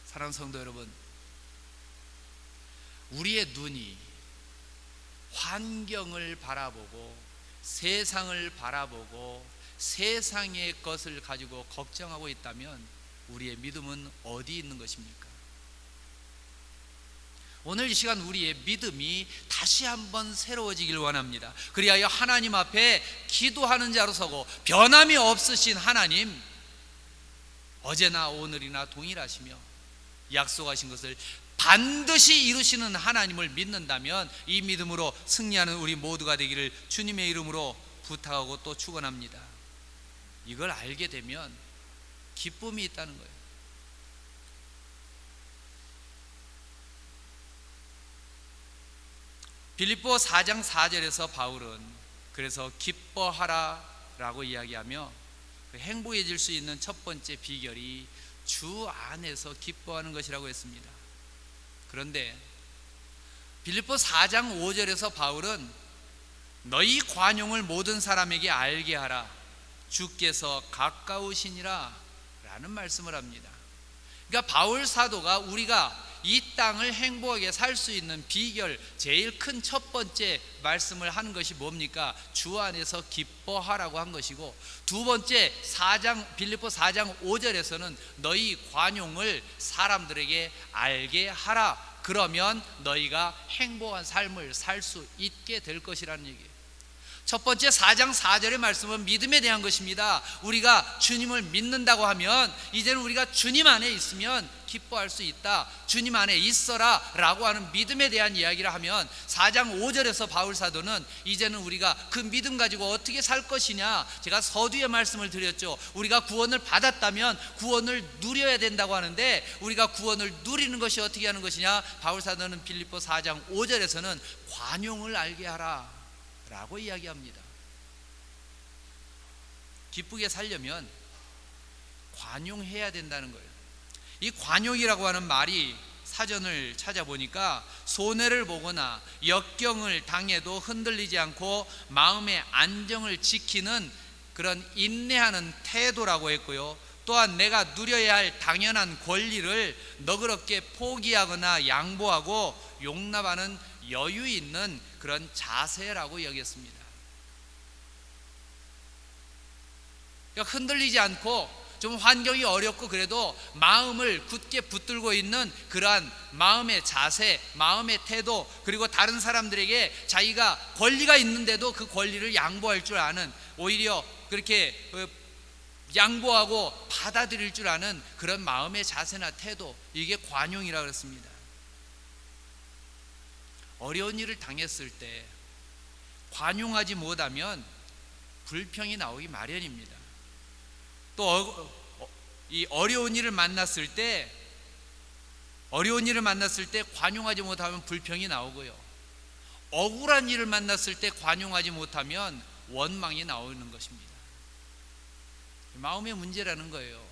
사랑하는 성도 여러분, 우리의 눈이 환경을 바라보고 세상을 바라보고 세상의 것을 가지고 걱정하고 있다면 우리의 믿음은 어디 있는 것입니까? 오늘 이 시간 우리의 믿음이 다시 한번 새로워지길 원합니다. 그리하여 하나님 앞에 기도하는 자로 서고 변함이 없으신 하나님, 어제나 오늘이나 동일하시며 약속하신 것을 반드시 이루시는 하나님을 믿는다면 이 믿음으로 승리하는 우리 모두가 되기를 주님의 이름으로 부탁하고 또 축원합니다. 이걸 알게 되면 기쁨이 있다는 거예요. 빌립보 4장 4절에서 바울은 그래서 기뻐하라 라고 이야기하며 행복해질 수 있는 첫 번째 비결이 주 안에서 기뻐하는 것이라고 했습니다. 그런데 빌립보 4장 5절에서 바울은 너희 관용을 모든 사람에게 알게 하라, 주께서 가까우시니라 라는 말씀을 합니다. 그러니까 바울 사도가 우리가 이 땅을 행복하게 살 수 있는 비결, 제일 큰 첫 번째 말씀을 하는 것이 뭡니까? 주 안에서 기뻐하라고 한 것이고, 두 번째 빌립보 4장 5절에서는 너희 관용을 사람들에게 알게 하라, 그러면 너희가 행복한 삶을 살 수 있게 될 것이라는 얘기예요. 첫 번째 4장 4절의 말씀은 믿음에 대한 것입니다. 우리가 주님을 믿는다고 하면 이제는 우리가 주님 안에 있으면 기뻐할 수 있다, 주님 안에 있어라 라고 하는 믿음에 대한 이야기를 하면 4장 5절에서 바울 사도는 이제는 우리가 그 믿음 가지고 어떻게 살 것이냐, 제가 서두에 말씀을 드렸죠. 우리가 구원을 받았다면 구원을 누려야 된다고 하는데 우리가 구원을 누리는 것이 어떻게 하는 것이냐, 바울 사도는 빌립보 4장 5절에서는 관용을 알게 하라 라고 이야기합니다. 기쁘게 살려면 관용해야 된다는 거예요. 이 관용이라고 하는 말이 사전을 찾아보니까 손해를 보거나 역경을 당해도 흔들리지 않고 마음의 안정을 지키는 그런 인내하는 태도라고 했고요, 또한 내가 누려야 할 당연한 권리를 너그럽게 포기하거나 양보하고 용납하는 여유 있는 그런 자세라고 여겼습니다. 그러니까 흔들리지 않고 좀 환경이 어렵고 그래도 마음을 굳게 붙들고 있는 그러한 마음의 자세, 마음의 태도, 그리고 다른 사람들에게 자기가 권리가 있는데도 그 권리를 양보할 줄 아는, 오히려 그렇게 양보하고 받아들일 줄 아는 그런 마음의 자세나 태도, 이게 관용이라고 그랬습니다. 어려운 일을 당했을 때 관용하지 못하면 불평이 나오기 마련입니다. 또 이 어려운 일을 만났을 때 관용하지 못하면 불평이 나오고요. 억울한 일을 만났을 때 관용하지 못하면 원망이 나오는 것입니다. 마음의 문제라는 거예요.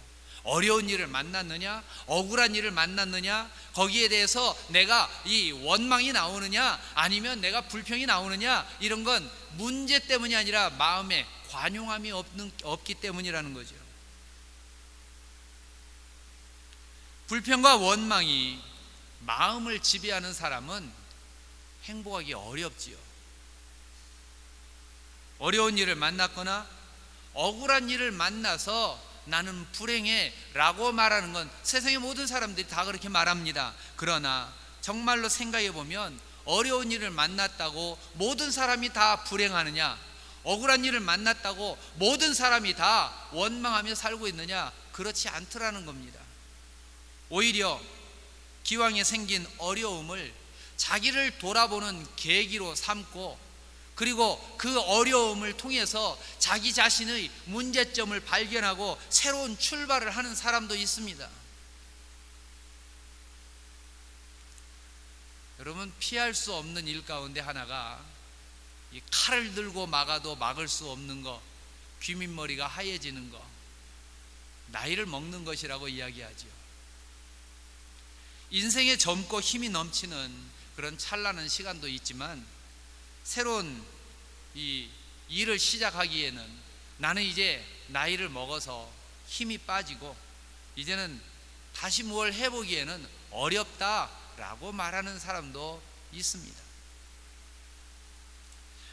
어려운 일을 만났느냐, 억울한 일을 만났느냐, 거기에 대해서 내가 이 원망이 나오느냐, 아니면 내가 불평이 나오느냐, 이런 건 문제 때문이 아니라 마음에 관용함이 없기 때문이라는 거죠. 불평과 원망이 마음을 지배하는 사람은 행복하기 어렵지요. 어려운 일을 만났거나 억울한 일을 만나서 나는 불행해 라고 말하는 건 세상의 모든 사람들이 다 그렇게 말합니다. 그러나 정말로 생각해 보면 어려운 일을 만났다고 모든 사람이 다 불행하느냐, 억울한 일을 만났다고 모든 사람이 다 원망하며 살고 있느냐? 그렇지 않더라는 겁니다. 오히려 기왕에 생긴 어려움을 자기를 돌아보는 계기로 삼고, 그리고 그 어려움을 통해서 자기 자신의 문제점을 발견하고 새로운 출발을 하는 사람도 있습니다. 여러분, 피할 수 없는 일 가운데 하나가 이 칼을 들고 막아도 막을 수 없는 거, 귀밑머리가 하얘지는 거, 나이를 먹는 것이라고 이야기하지요. 인생에 젊고 힘이 넘치는 그런 찬란한 시간도 있지만, 새로운 이 일을 시작하기에는 나는 이제 나이를 먹어서 힘이 빠지고 이제는 다시 뭘 해보기에는 어렵다라고 말하는 사람도 있습니다.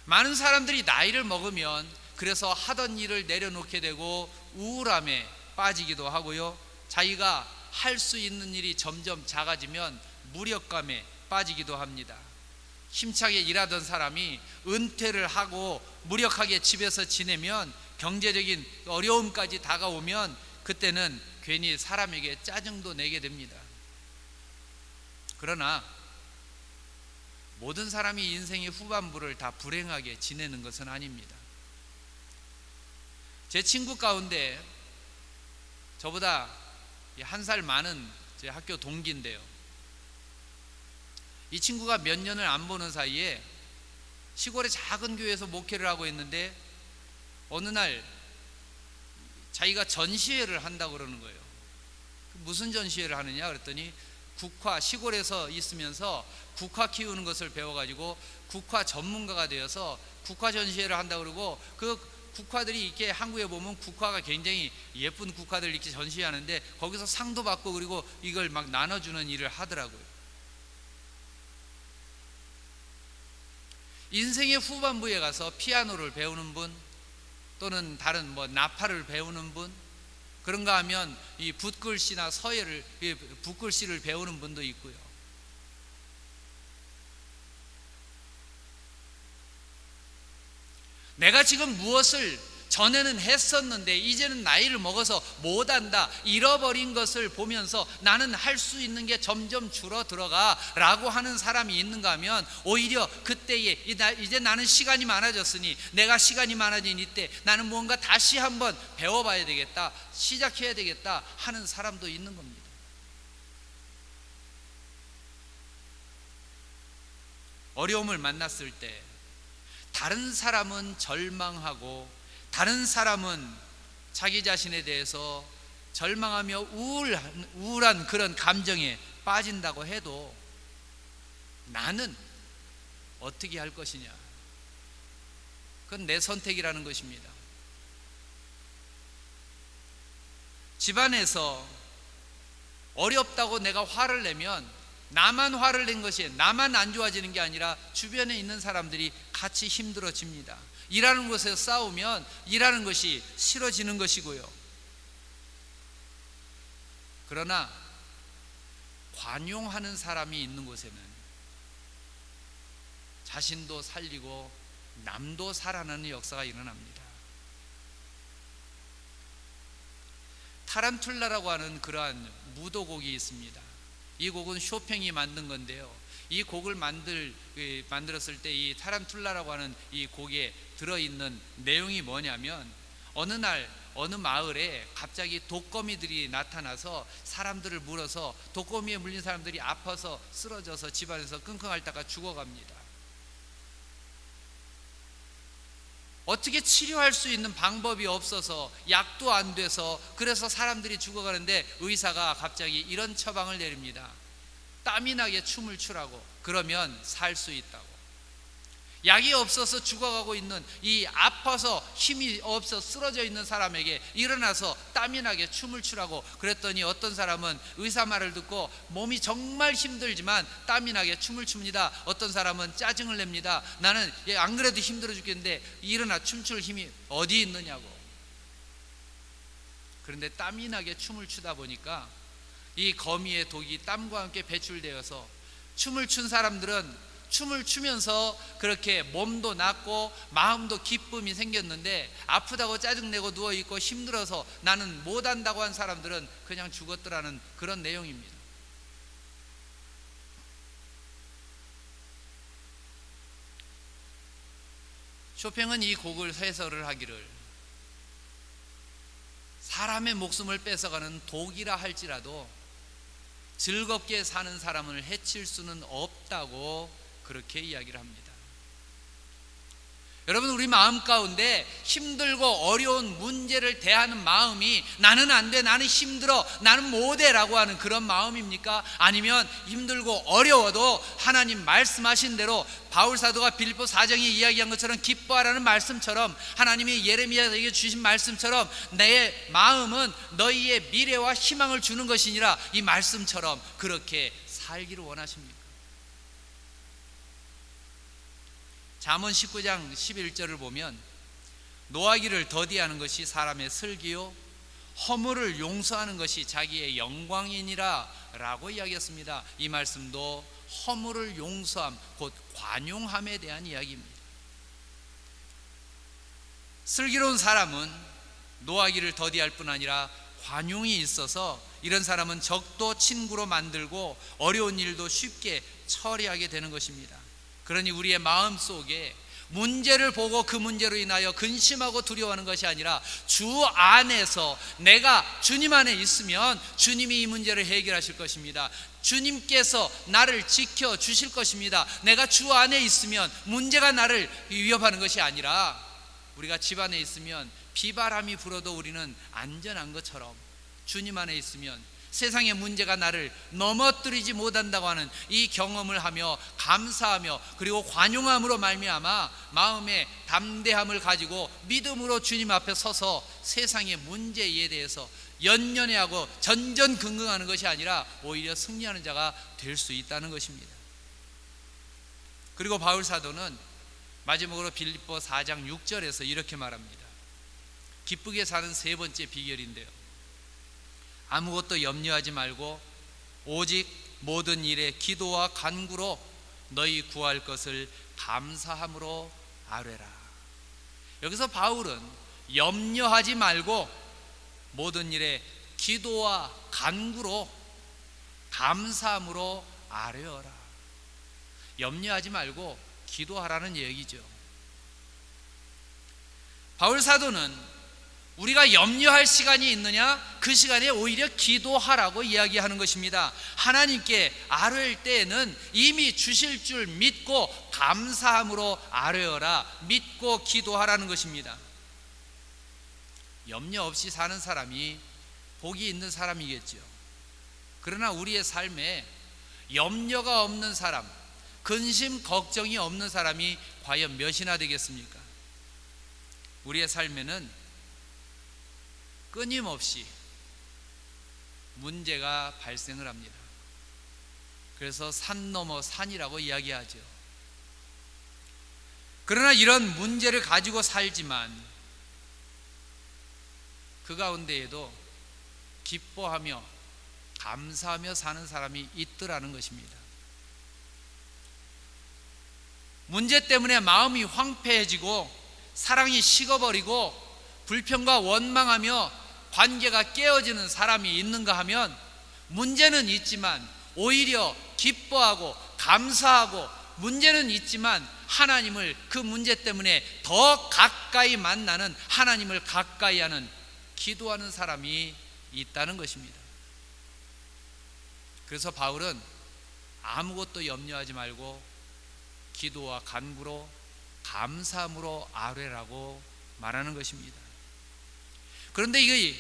많은 사람들이 나이를 먹으면 그래서 하던 일을 내려놓게 되고 우울함에 빠지기도 하고요, 자기가 할 수 있는 일이 점점 작아지면 무력감에 빠지기도 합니다. 힘차게 일하던 사람이 은퇴를 하고 무력하게 집에서 지내면, 경제적인 어려움까지 다가오면 그때는 괜히 사람에게 짜증도 내게 됩니다. 그러나 모든 사람이 인생의 후반부를 다 불행하게 지내는 것은 아닙니다. 제 친구 가운데 저보다 한 살 많은 제 학교 동기인데요, 이 친구가 몇 년을 안 보는 사이에 시골의 작은 교회에서 목회를 하고 있는데 어느 날 자기가 전시회를 한다고 그러는 거예요. 무슨 전시회를 하느냐 그랬더니 국화, 시골에서 있으면서 국화 키우는 것을 배워가지고 국화 전문가가 되어서 국화 전시회를 한다고 그러고, 그 국화들이 이렇게 한국에 보면 국화가 굉장히 예쁜 국화들 이렇게 전시하는데 거기서 상도 받고 그리고 이걸 막 나눠주는 일을 하더라고요. 인생의 후반부에 가서 피아노를 배우는 분, 또는 다른 나팔을 배우는 분, 그런가 하면 이 붓글씨나 붓글씨를 배우는 분도 있고요. 내가 지금 무엇을 전에는 했었는데 이제는 나이를 먹어서 못한다, 잃어버린 것을 보면서 나는 할 수 있는 게 점점 줄어들어가 라고 하는 사람이 있는가 하면, 오히려 그때에 이제 나는 시간이 많아졌으니, 내가 시간이 많아진 이때 나는 뭔가 다시 한번 배워봐야 되겠다, 시작해야 되겠다 하는 사람도 있는 겁니다. 어려움을 만났을 때 다른 사람은 절망하고 다른 사람은 자기 자신에 대해서 절망하며 우울한 그런 감정에 빠진다고 해도 나는 어떻게 할 것이냐, 그건 내 선택이라는 것입니다. 집안에서 어렵다고 내가 화를 내면 나만 화를 낸 것이, 나만 안 좋아지는 게 아니라 주변에 있는 사람들이 같이 힘들어집니다. 일하는 곳에서 싸우면 일하는 것이 싫어지는 것이고요. 그러나 관용하는 사람이 있는 곳에는 자신도 살리고 남도 살아나는 역사가 일어납니다. 타란툴라라고 하는 그러한 무도곡이 있습니다. 이 곡은 쇼팽이 만든 건데요, 이 곡을 만들었을 때 이 타란툴라라고 하는 이 곡에 들어있는 내용이 뭐냐면, 어느 날 어느 마을에 갑자기 독거미들이 나타나서 사람들을 물어서 독거미에 물린 사람들이 아파서 쓰러져서 집안에서 끙끙 앓다가 죽어갑니다. 어떻게 치료할 수 있는 방법이 없어서 약도 안 돼서 그래서 사람들이 죽어가는데 의사가 갑자기 이런 처방을 내립니다. 땀이 나게 춤을 추라고. 그러면 살 수 있다고. 약이 없어서 죽어가고 있는 이 아파서 힘이 없어 쓰러져 있는 사람에게 일어나서 땀이 나게 춤을 추라고 그랬더니 어떤 사람은 의사 말을 듣고 몸이 정말 힘들지만 땀이 나게 춤을 춥니다. 어떤 사람은 짜증을 냅니다. 나는 안 그래도 힘들어 죽겠는데 일어나 춤출 힘이 어디 있느냐고. 그런데 땀이 나게 춤을 추다 보니까 이 거미의 독이 땀과 함께 배출되어서 춤을 춘 사람들은 춤을 추면서 그렇게 몸도 낫고 마음도 기쁨이 생겼는데, 아프다고 짜증내고 누워있고 힘들어서 나는 못한다고 한 사람들은 그냥 죽었더라는 그런 내용입니다. 쇼팽은 이 곡을 해설을 하기를, 사람의 목숨을 뺏어가는 독이라 할지라도 즐겁게 사는 사람을 해칠 수는 없다고 그렇게 이야기를 합니다. 여러분, 우리 마음 가운데 힘들고 어려운 문제를 대하는 마음이 나는 안 돼, 나는 힘들어, 나는 못해 라고 하는 그런 마음입니까? 아니면 힘들고 어려워도 하나님 말씀하신 대로 바울 사도가 빌립보 4장에 이야기한 것처럼 기뻐하라는 말씀처럼, 하나님이 예레미야에게 주신 말씀처럼 내 마음은 너희의 미래와 희망을 주는 것이니라, 이 말씀처럼 그렇게 살기를 원하십니까? 잠언 19장 11절을 보면 노하기를 더디하는 것이 사람의 슬기요 허물을 용서하는 것이 자기의 영광이니라 라고 이야기했습니다. 이 말씀도 허물을 용서함, 곧 관용함에 대한 이야기입니다. 슬기로운 사람은 노하기를 더디할 뿐 아니라 관용이 있어서 이런 사람은 적도 친구로 만들고 어려운 일도 쉽게 처리하게 되는 것입니다. 그러니 우리의 마음 속에 문제를 보고 그 문제로 인하여 근심하고 두려워하는 것이 아니라 주 안에서 내가 주님 안에 있으면 주님이 이 문제를 해결하실 것입니다. 주님께서 나를 지켜 주실 것입니다. 내가 주 안에 있으면 문제가 나를 위협하는 것이 아니라, 우리가 집 안에 있으면 비바람이 불어도 우리는 안전한 것처럼 주님 안에 있으면 세상의 문제가 나를 넘어뜨리지 못한다고 하는 이 경험을 하며 감사하며 그리고 관용함으로 말미암아 마음의 담대함을 가지고 믿음으로 주님 앞에 서서 세상의 문제에 대해서 연연해하고 전전긍긍하는 것이 아니라 오히려 승리하는 자가 될 수 있다는 것입니다. 그리고 바울 사도는 마지막으로 빌립보 4장 6절에서 이렇게 말합니다. 기쁘게 사는 세 번째 비결인데요, 아무것도 염려하지 말고 오직 모든 일에 기도와 간구로 너희 구할 것을 감사함으로 아뢰라. 여기서 바울은 염려하지 말고 모든 일에 기도와 간구로 감사함으로 아뢰어라. 염려하지 말고 기도하라는 얘기죠. 바울 사도는 우리가 염려할 시간이 있느냐? 그 시간에 오히려 기도하라고 이야기하는 것입니다. 하나님께 아뢰을 때에는 이미 주실 줄 믿고 감사함으로 아뢰어라, 믿고 기도하라는 것입니다. 염려 없이 사는 사람이 복이 있는 사람이겠죠. 그러나 우리의 삶에 염려가 없는 사람, 근심 걱정이 없는 사람이 과연 몇이나 되겠습니까? 우리의 삶에는 끊임없이 문제가 발생을 합니다. 그래서 산 넘어 산이라고 이야기하죠. 그러나 이런 문제를 가지고 살지만 그 가운데에도 기뻐하며 감사하며 사는 사람이 있더라는 것입니다. 문제 때문에 마음이 황폐해지고 사랑이 식어버리고 불평과 원망하며 관계가 깨어지는 사람이 있는가 하면 문제는 있지만 오히려 기뻐하고 감사하고 문제는 있지만 하나님을 그 문제 때문에 더 가까이 만나는, 하나님을 가까이 하는, 기도하는 사람이 있다는 것입니다. 그래서 바울은 아무것도 염려하지 말고 기도와 간구로 감사함으로 아뢰라고 말하는 것입니다. 그런데 이거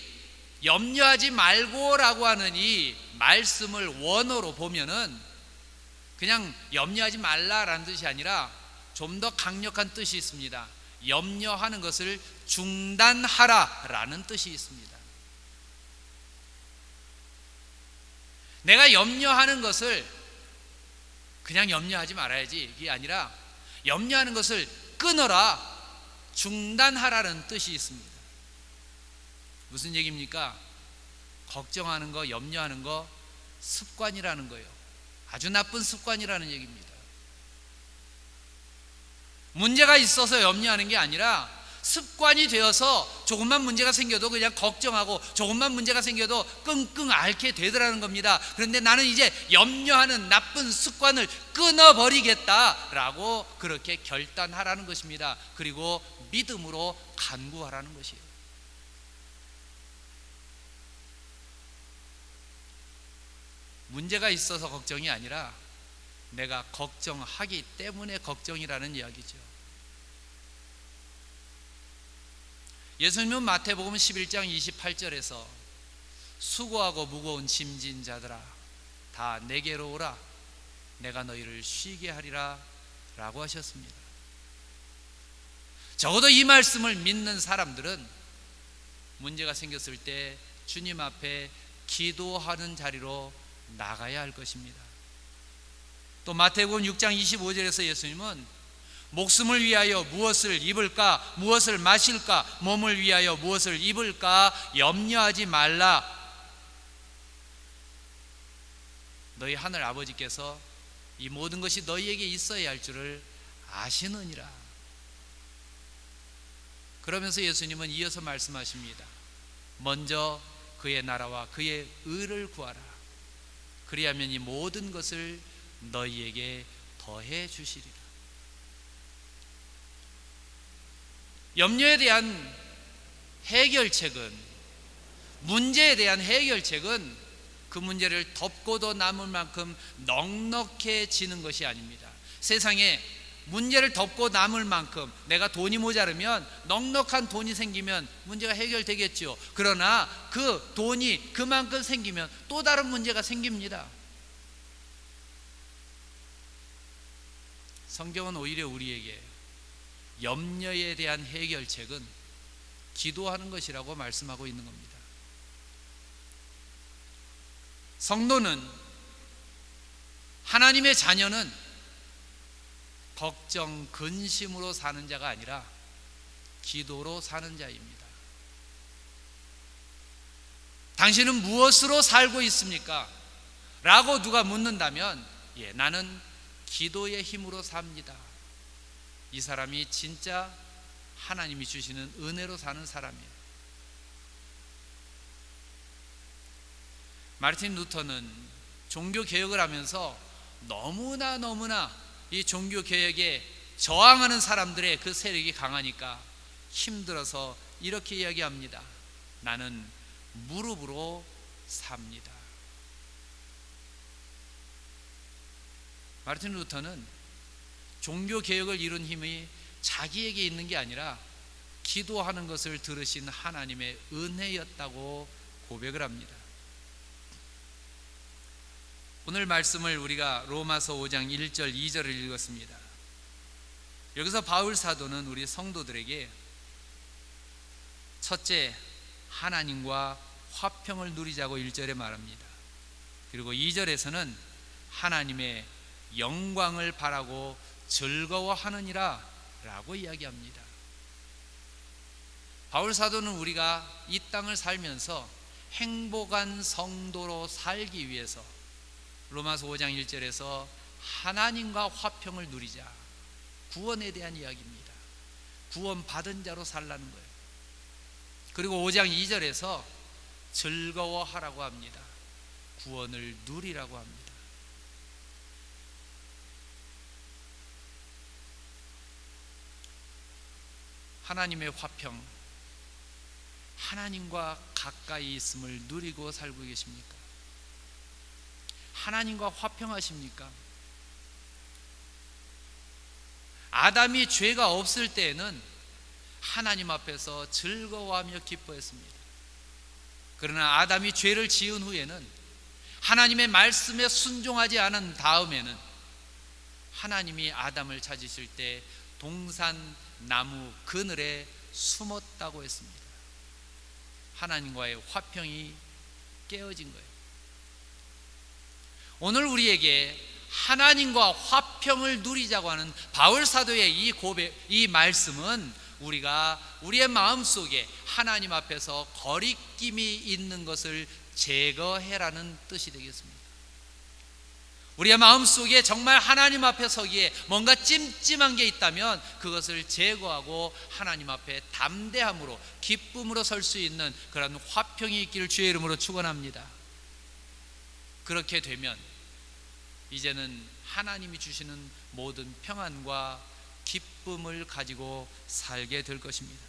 염려하지 말고라고 하는 이 말씀을 원어로 보면은 그냥 염려하지 말라라는 뜻이 아니라 좀 더 강력한 뜻이 있습니다. 염려하는 것을 중단하라라는 뜻이 있습니다. 내가 염려하는 것을 그냥 염려하지 말아야지, 이게 아니라 염려하는 것을 끊어라, 중단하라는 뜻이 있습니다. 무슨 얘기입니까? 걱정하는 거, 염려하는 거 습관이라는 거예요. 아주 나쁜 습관이라는 얘기입니다. 문제가 있어서 염려하는 게 아니라 습관이 되어서 조금만 문제가 생겨도 그냥 걱정하고 조금만 문제가 생겨도 끙끙 앓게 되더라는 겁니다. 그런데 나는 이제 염려하는 나쁜 습관을 끊어버리겠다라고 그렇게 결단하라는 것입니다. 그리고 믿음으로 간구하라는 것이에요. 문제가 있어서 걱정이 아니라 내가 걱정하기 때문에 걱정이라는 이야기죠. 예수님은 마태복음 11장 28절에서 수고하고 무거운 짐진 자들아 다 내게로 오라, 내가 너희를 쉬게 하리라 라고 하셨습니다. 적어도 이 말씀을 믿는 사람들은 문제가 생겼을 때 주님 앞에 기도하는 자리로 나가야 할 것입니다. 또 마태복음 6장 25절에서 예수님은 목숨을 위하여 무엇을 입을까, 무엇을 마실까, 몸을 위하여 무엇을 입을까 염려하지 말라. 너희 하늘 아버지께서 이 모든 것이 너희에게 있어야 할 줄을 아시느니라. 그러면서 예수님은 이어서 말씀하십니다. 먼저 그의 나라와 그의 의를 구하라. 그리하면 이 모든 것을 너희에게 더해 주시리라. 염려에 대한 해결책은, 문제에 대한 해결책은 그 문제를 덮고도 남을 만큼 넉넉해지는 것이 아닙니다. 세상에 문제를 덮고 남을 만큼, 내가 돈이 모자르면 넉넉한 돈이 생기면 문제가 해결되겠죠. 그러나 그 돈이 그만큼 생기면 또 다른 문제가 생깁니다. 성경은 오히려 우리에게 염려에 대한 해결책은 기도하는 것이라고 말씀하고 있는 겁니다. 성도는, 하나님의 자녀는 걱정, 근심으로 사는 자가 아니라 기도로 사는 자입니다. 당신은 무엇으로 살고 있습니까? 라고 누가 묻는다면, 나는 기도의 힘으로 삽니다. 이 사람이 진짜 하나님이 주시는 은혜로 사는 사람이에요. 마르틴 루터는 종교 개혁을 하면서 너무나 이 종교 개혁에 저항하는 사람들의 그 세력이 강하니까 힘들어서 이렇게 이야기합니다. 나는 무릎으로 삽니다. 마르틴 루터는 종교 개혁을 이룬 힘이 자기에게 있는 게 아니라 기도하는 것을 들으신 하나님의 은혜였다고 고백을 합니다. 오늘 말씀을 우리가 로마서 5장 1절 2절을 읽었습니다. 여기서 바울 사도는 우리 성도들에게 첫째, 하나님과 화평을 누리자고 1절에 말합니다. 그리고 2절에서는 하나님의 영광을 바라고 즐거워하느니라 라고 이야기합니다. 바울 사도는 우리가 이 땅을 살면서 행복한 성도로 살기 위해서 로마서 5장 1절에서 하나님과 화평을 누리자, 구원에 대한 이야기입니다. 구원 받은 자로 살라는 거예요. 그리고 5장 2절에서 즐거워하라고 합니다. 구원을 누리라고 합니다. 하나님의 화평, 하나님과 가까이 있음을 누리고 살고 계십니까? 하나님과 화평하십니까? 아담이 죄가 없을 때에는 하나님 앞에서 즐거워하며 기뻐했습니다. 그러나 아담이 죄를 지은 후에는 하나님의 말씀에 순종하지 않은 다음에는 하나님이 아담을 찾으실 때 동산 나무 그늘에 숨었다고 했습니다. 하나님과의 화평이 깨어진 거예요. 오늘 우리에게 하나님과 화평을 누리자고 하는 바울 사도의 이 고백, 이 말씀은 우리가 우리의 마음속에 하나님 앞에서 거리낌이 있는 것을 제거해라는 뜻이 되겠습니다. 우리의 마음속에 정말 하나님 앞에 서기에 뭔가 찜찜한 게 있다면 그것을 제거하고 하나님 앞에 담대함으로 기쁨으로 설 수 있는 그런 화평이 있기를 주의 이름으로 축원합니다. 그렇게 되면 이제는 하나님이 주시는 모든 평안과 기쁨을 가지고 살게 될 것입니다.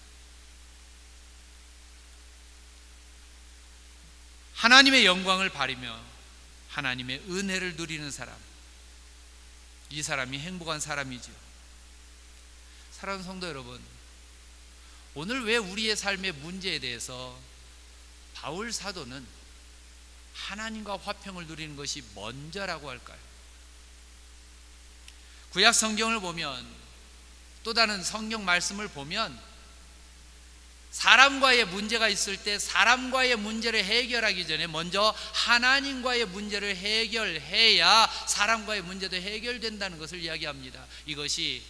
하나님의 영광을 바리며 하나님의 은혜를 누리는 사람, 이 사람이 행복한 사람이죠. 사랑하는 성도 여러분, 오늘 왜 우리의 삶의 문제에 대해서 바울 사도는 하나님과 화평을 누리는 것이 먼저라고 할까요? 구약 성경을 보면, 또 다른 성경 말씀을 보면 사람과의 문제가 있을 때 사람과의 문제를 해결하기 전에 먼저 하나님과의 문제를 해결해야 사람과의 문제도 해결된다는 것을 이야기합니다. 이것이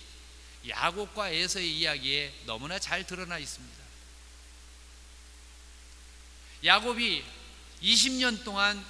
야곱과 에서의 이야기에 너무나 잘 드러나 있습니다. 야곱이 20년 동안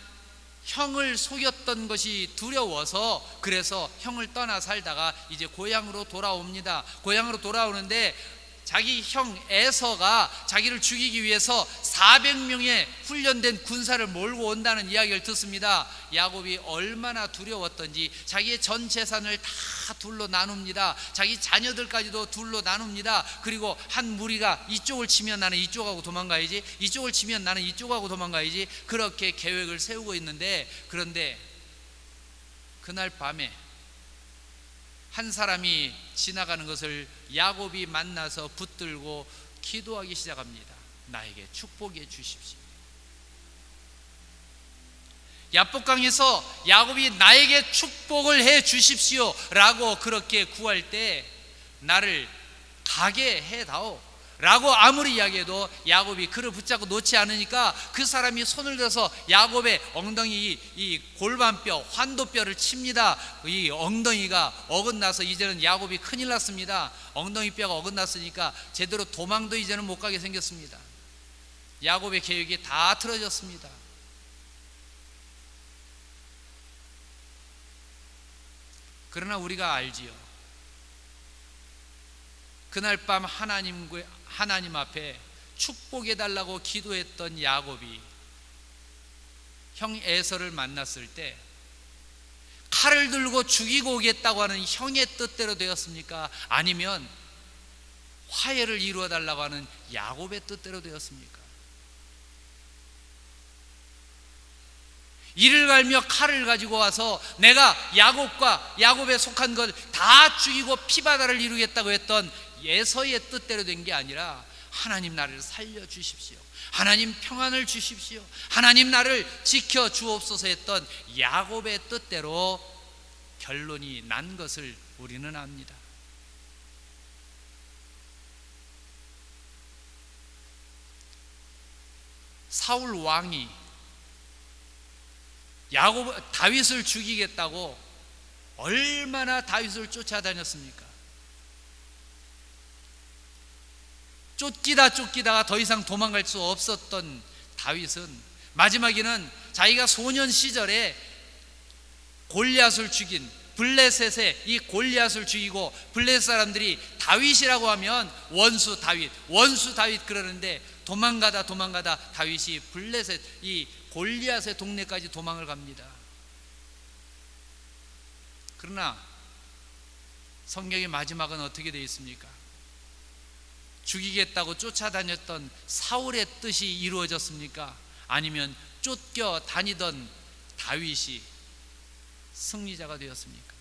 형을 속였던 것이 두려워서 그래서 형을 떠나 살다가 이제 고향으로 돌아옵니다. 고향으로 돌아오는데 자기 형 에서가 자기를 죽이기 위해서 400명의 훈련된 군사를 몰고 온다는 이야기를 듣습니다. 야곱이 얼마나 두려웠던지 자기의 전 재산을 다 둘로 나눕니다. 자기 자녀들까지도 둘로 나눕니다. 그리고 한 무리가 이쪽을 치면 나는 이쪽하고 도망가야지, 이쪽을 치면 나는 이쪽하고 도망가야지, 그렇게 계획을 세우고 있는데, 그런데 그날 밤에 한 사람이 지나가는 것을 야곱이 만나서 붙들고 기도하기 시작합니다. 나에게 축복해 주십시오. 야복강에서 야곱이 나에게 축복을 해 주십시오 라고 그렇게 구할 때 나를 가게 해다오 라고 아무리 이야기해도 야곱이 그를 붙잡고 놓지 않으니까 그 사람이 손을 들어서 야곱의 엉덩이 이 골반뼈, 환도뼈를 칩니다. 이 엉덩이가 어긋나서 이제는 야곱이 큰일 났습니다. 엉덩이 뼈가 어긋났으니까 제대로 도망도 이제는 못 가게 생겼습니다. 야곱의 계획이 다 틀어졌습니다. 그러나 우리가 알지요. 그날 밤 하나님 앞에 축복해달라고 기도했던 야곱이 형 에서를 만났을 때 칼을 들고 죽이고 오겠다고 하는 형의 뜻대로 되었습니까? 아니면 화해를 이루어달라고 하는 야곱의 뜻대로 되었습니까? 이를 갈며 칼을 가지고 와서 내가 야곱과 야곱에 속한 것 다 죽이고 피바다를 이루겠다고 했던 에서의 뜻대로 된 게 아니라 하나님 나를 살려주십시오, 하나님 평안을 주십시오, 하나님 나를 지켜주옵소서 했던 야곱의 뜻대로 결론이 난 것을 우리는 압니다. 사울 왕이 다윗을 죽이겠다고 얼마나 다윗을 쫓아다녔습니까? 쫓기다가 더 이상 도망갈 수 없었던 다윗은 마지막에는 자기가 소년 시절에 골리앗을 죽인 블레셋의 이 골리앗을 죽이고 블레셋 사람들이 다윗이라고 하면 원수 다윗 그러는데 도망가다 다윗이 블레셋 이 골리앗의 동네까지 도망을 갑니다. 그러나 성경의 마지막은 어떻게 되어 있습니까? 죽이겠다고 쫓아다녔던 사울의 뜻이 이루어졌습니까? 아니면 쫓겨 다니던 다윗이 승리자가 되었습니까?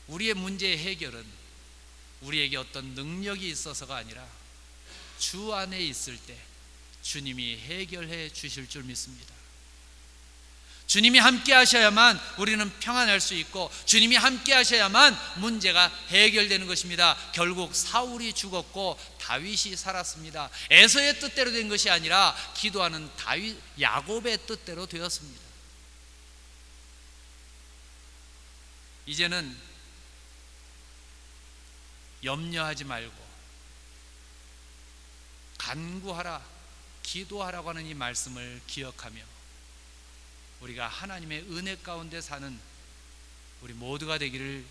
우리의 문제의 해결은 우리에게 어떤 능력이 있어서가 아니라 주 안에 있을 때 주님이 해결해 주실 줄 믿습니다. 주님이 함께 하셔야만 우리는 평안할 수 있고, 주님이 함께 하셔야만 문제가 해결되는 것입니다. 결국 사울이 죽었고 다윗이 살았습니다. 에서의 뜻대로 된 것이 아니라 기도하는 다윗, 야곱의 뜻대로 되었습니다. 이제는 염려하지 말고 간구하라, 기도하라고 하는 이 말씀을 기억하며 우리가 하나님의 은혜 가운데 사는 우리 모두가 되기를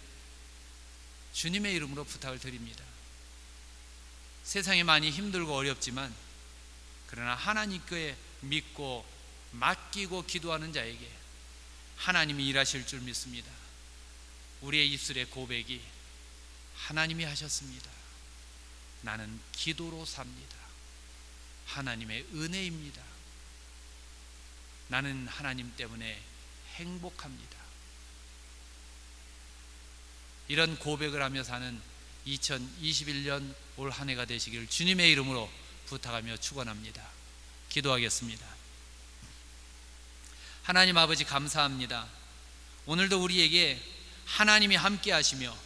주님의 이름으로 부탁을 드립니다. 세상이 많이 힘들고 어렵지만 그러나 하나님께 믿고 맡기고 기도하는 자에게 하나님이 일하실 줄 믿습니다. 우리의 입술의 고백이 하나님이 하셨습니다. 나는 기도로 삽니다. 하나님의 은혜입니다. 나는 하나님 때문에 행복합니다. 이런 고백을 하며 사는 2021년 올 한 해가 되시기를 주님의 이름으로 부탁하며 축원합니다. 기도하겠습니다. 하나님 아버지, 감사합니다. 오늘도 우리에게 하나님이 함께 하시며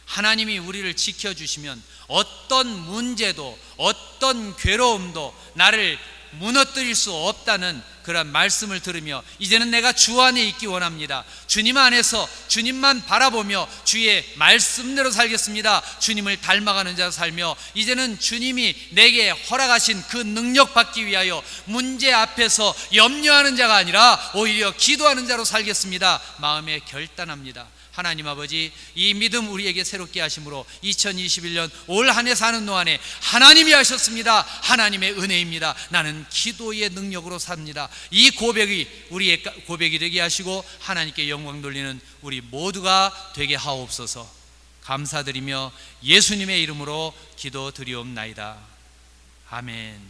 하나님이 우리를 지켜주시면 어떤 문제도 어떤 괴로움도 나를 무너뜨릴 수 없다는 그런 말씀을 들으며 이제는 내가 주 안에 있기 원합니다. 주님 안에서 주님만 바라보며 주의 말씀대로 살겠습니다. 주님을 닮아가는 자로 살며 이제는 주님이 내게 허락하신 그 능력 받기 위하여 문제 앞에서 염려하는 자가 아니라 오히려 기도하는 자로 살겠습니다. 마음에 결단합니다. 하나님 아버지, 이 믿음 우리에게 새롭게 하심으로 2021년 올 한 해 사는 동안에 하나님이 하셨습니다. 하나님의 은혜입니다. 나는 기도의 능력으로 삽니다. 이 고백이 우리의 고백이 되게 하시고 하나님께 영광 돌리는 우리 모두가 되게 하옵소서. 감사드리며 예수님의 이름으로 기도드리옵나이다. 아멘.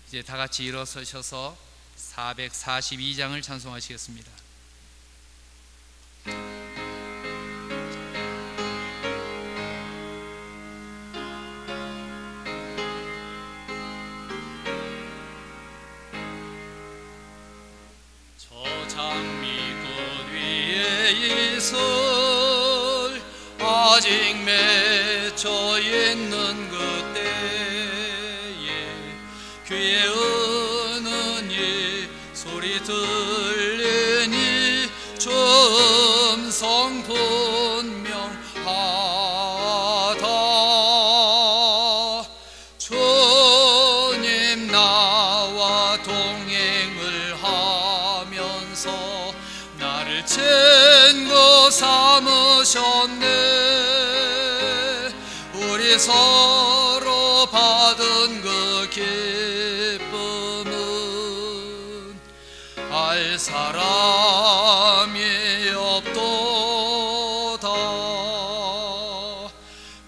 이제 다 같이 일어서셔서 442장을 찬송하시겠습니다. 저 장미꽃 위에 이슬 아직 맺혀 있는 그때에 귀에 우는 이 소리 들리니 음성 분명하다. 주님 나와 동행을 하면서 나를 친구 삼으셨네. 우리 서로 받은 그 기쁨은 알 사람이 없도다.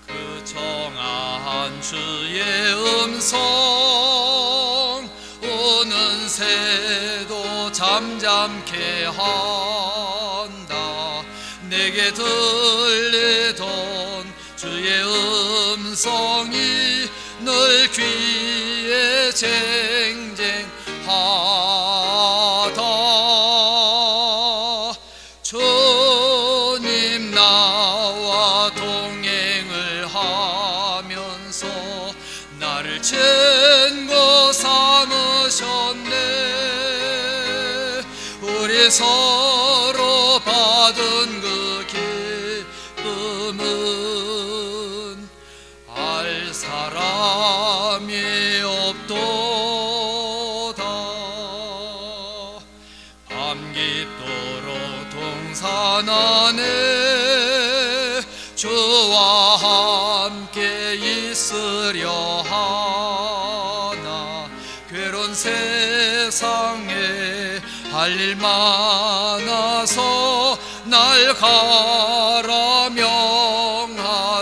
그 정한 주의 음성 우는 새도 잠잠케 한다. 내게 들리던 주의 음성이 늘 귀에 쟁쟁하다. 주님 나와 동행을 하면서 나를 친구 삼으셨네. 우리 서로 받은 그 기쁨은 알 사람이 없도다. 밤 깊도록 동산 안에 주와 함께 있으려 하나. 괴로운 세상에 할 일 많아서 날 가라 명하신다.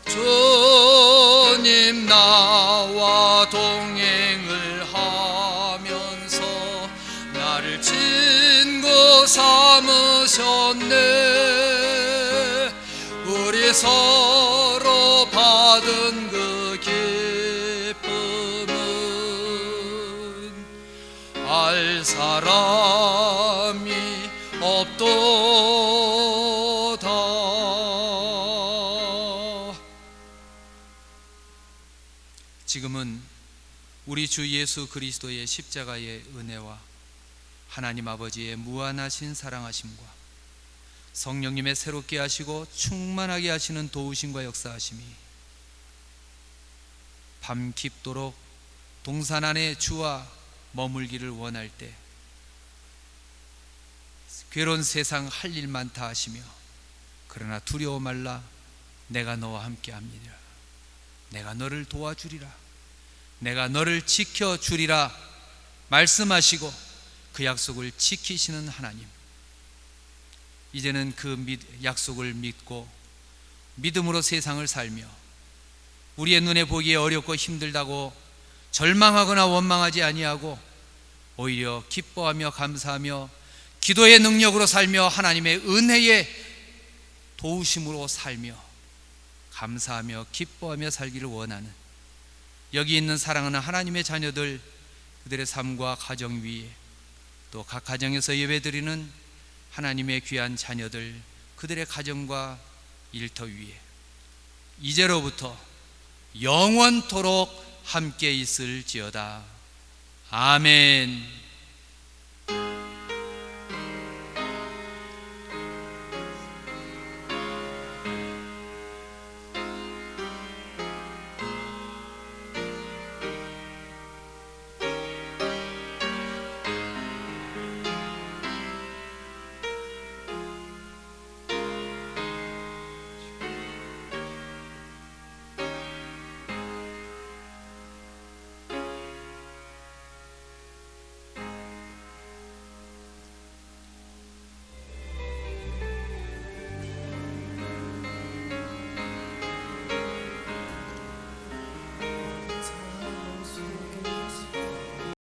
주님 나와 동행을 하면서 나를 친구 삼으셨네. 우리 서로 받은 그 기쁨은 알 사람이 없도다. 지금은 우리 주 예수 그리스도의 십자가의 은혜와 하나님 아버지의 무한하신 사랑하심과 성령님의 새롭게 하시고 충만하게 하시는 도우심과 역사하심이 밤 깊도록 동산 안에 주와 머물기를 원할 때 괴로운 세상 할 일 많다 하시며 그러나 두려워 말라 내가 너와 함께 합니다. 내가 너를 도와주리라. 내가 너를 지켜주리라 말씀하시고 그 약속을 지키시는 하나님, 이제는 그 약속을 믿고 믿음으로 세상을 살며 우리의 눈에 보기에 어렵고 힘들다고 절망하거나 원망하지 아니하고 오히려 기뻐하며 감사하며 기도의 능력으로 살며 하나님의 은혜의 도우심으로 살며 감사하며 기뻐하며 살기를 원하는 여기 있는 사랑하는 하나님의 자녀들, 그들의 삶과 가정 위에 또 각 가정에서 예배드리는 하나님의 귀한 자녀들, 그들의 가정과 일터 위에 이제로부터 영원토록 함께 있을지어다. 아멘.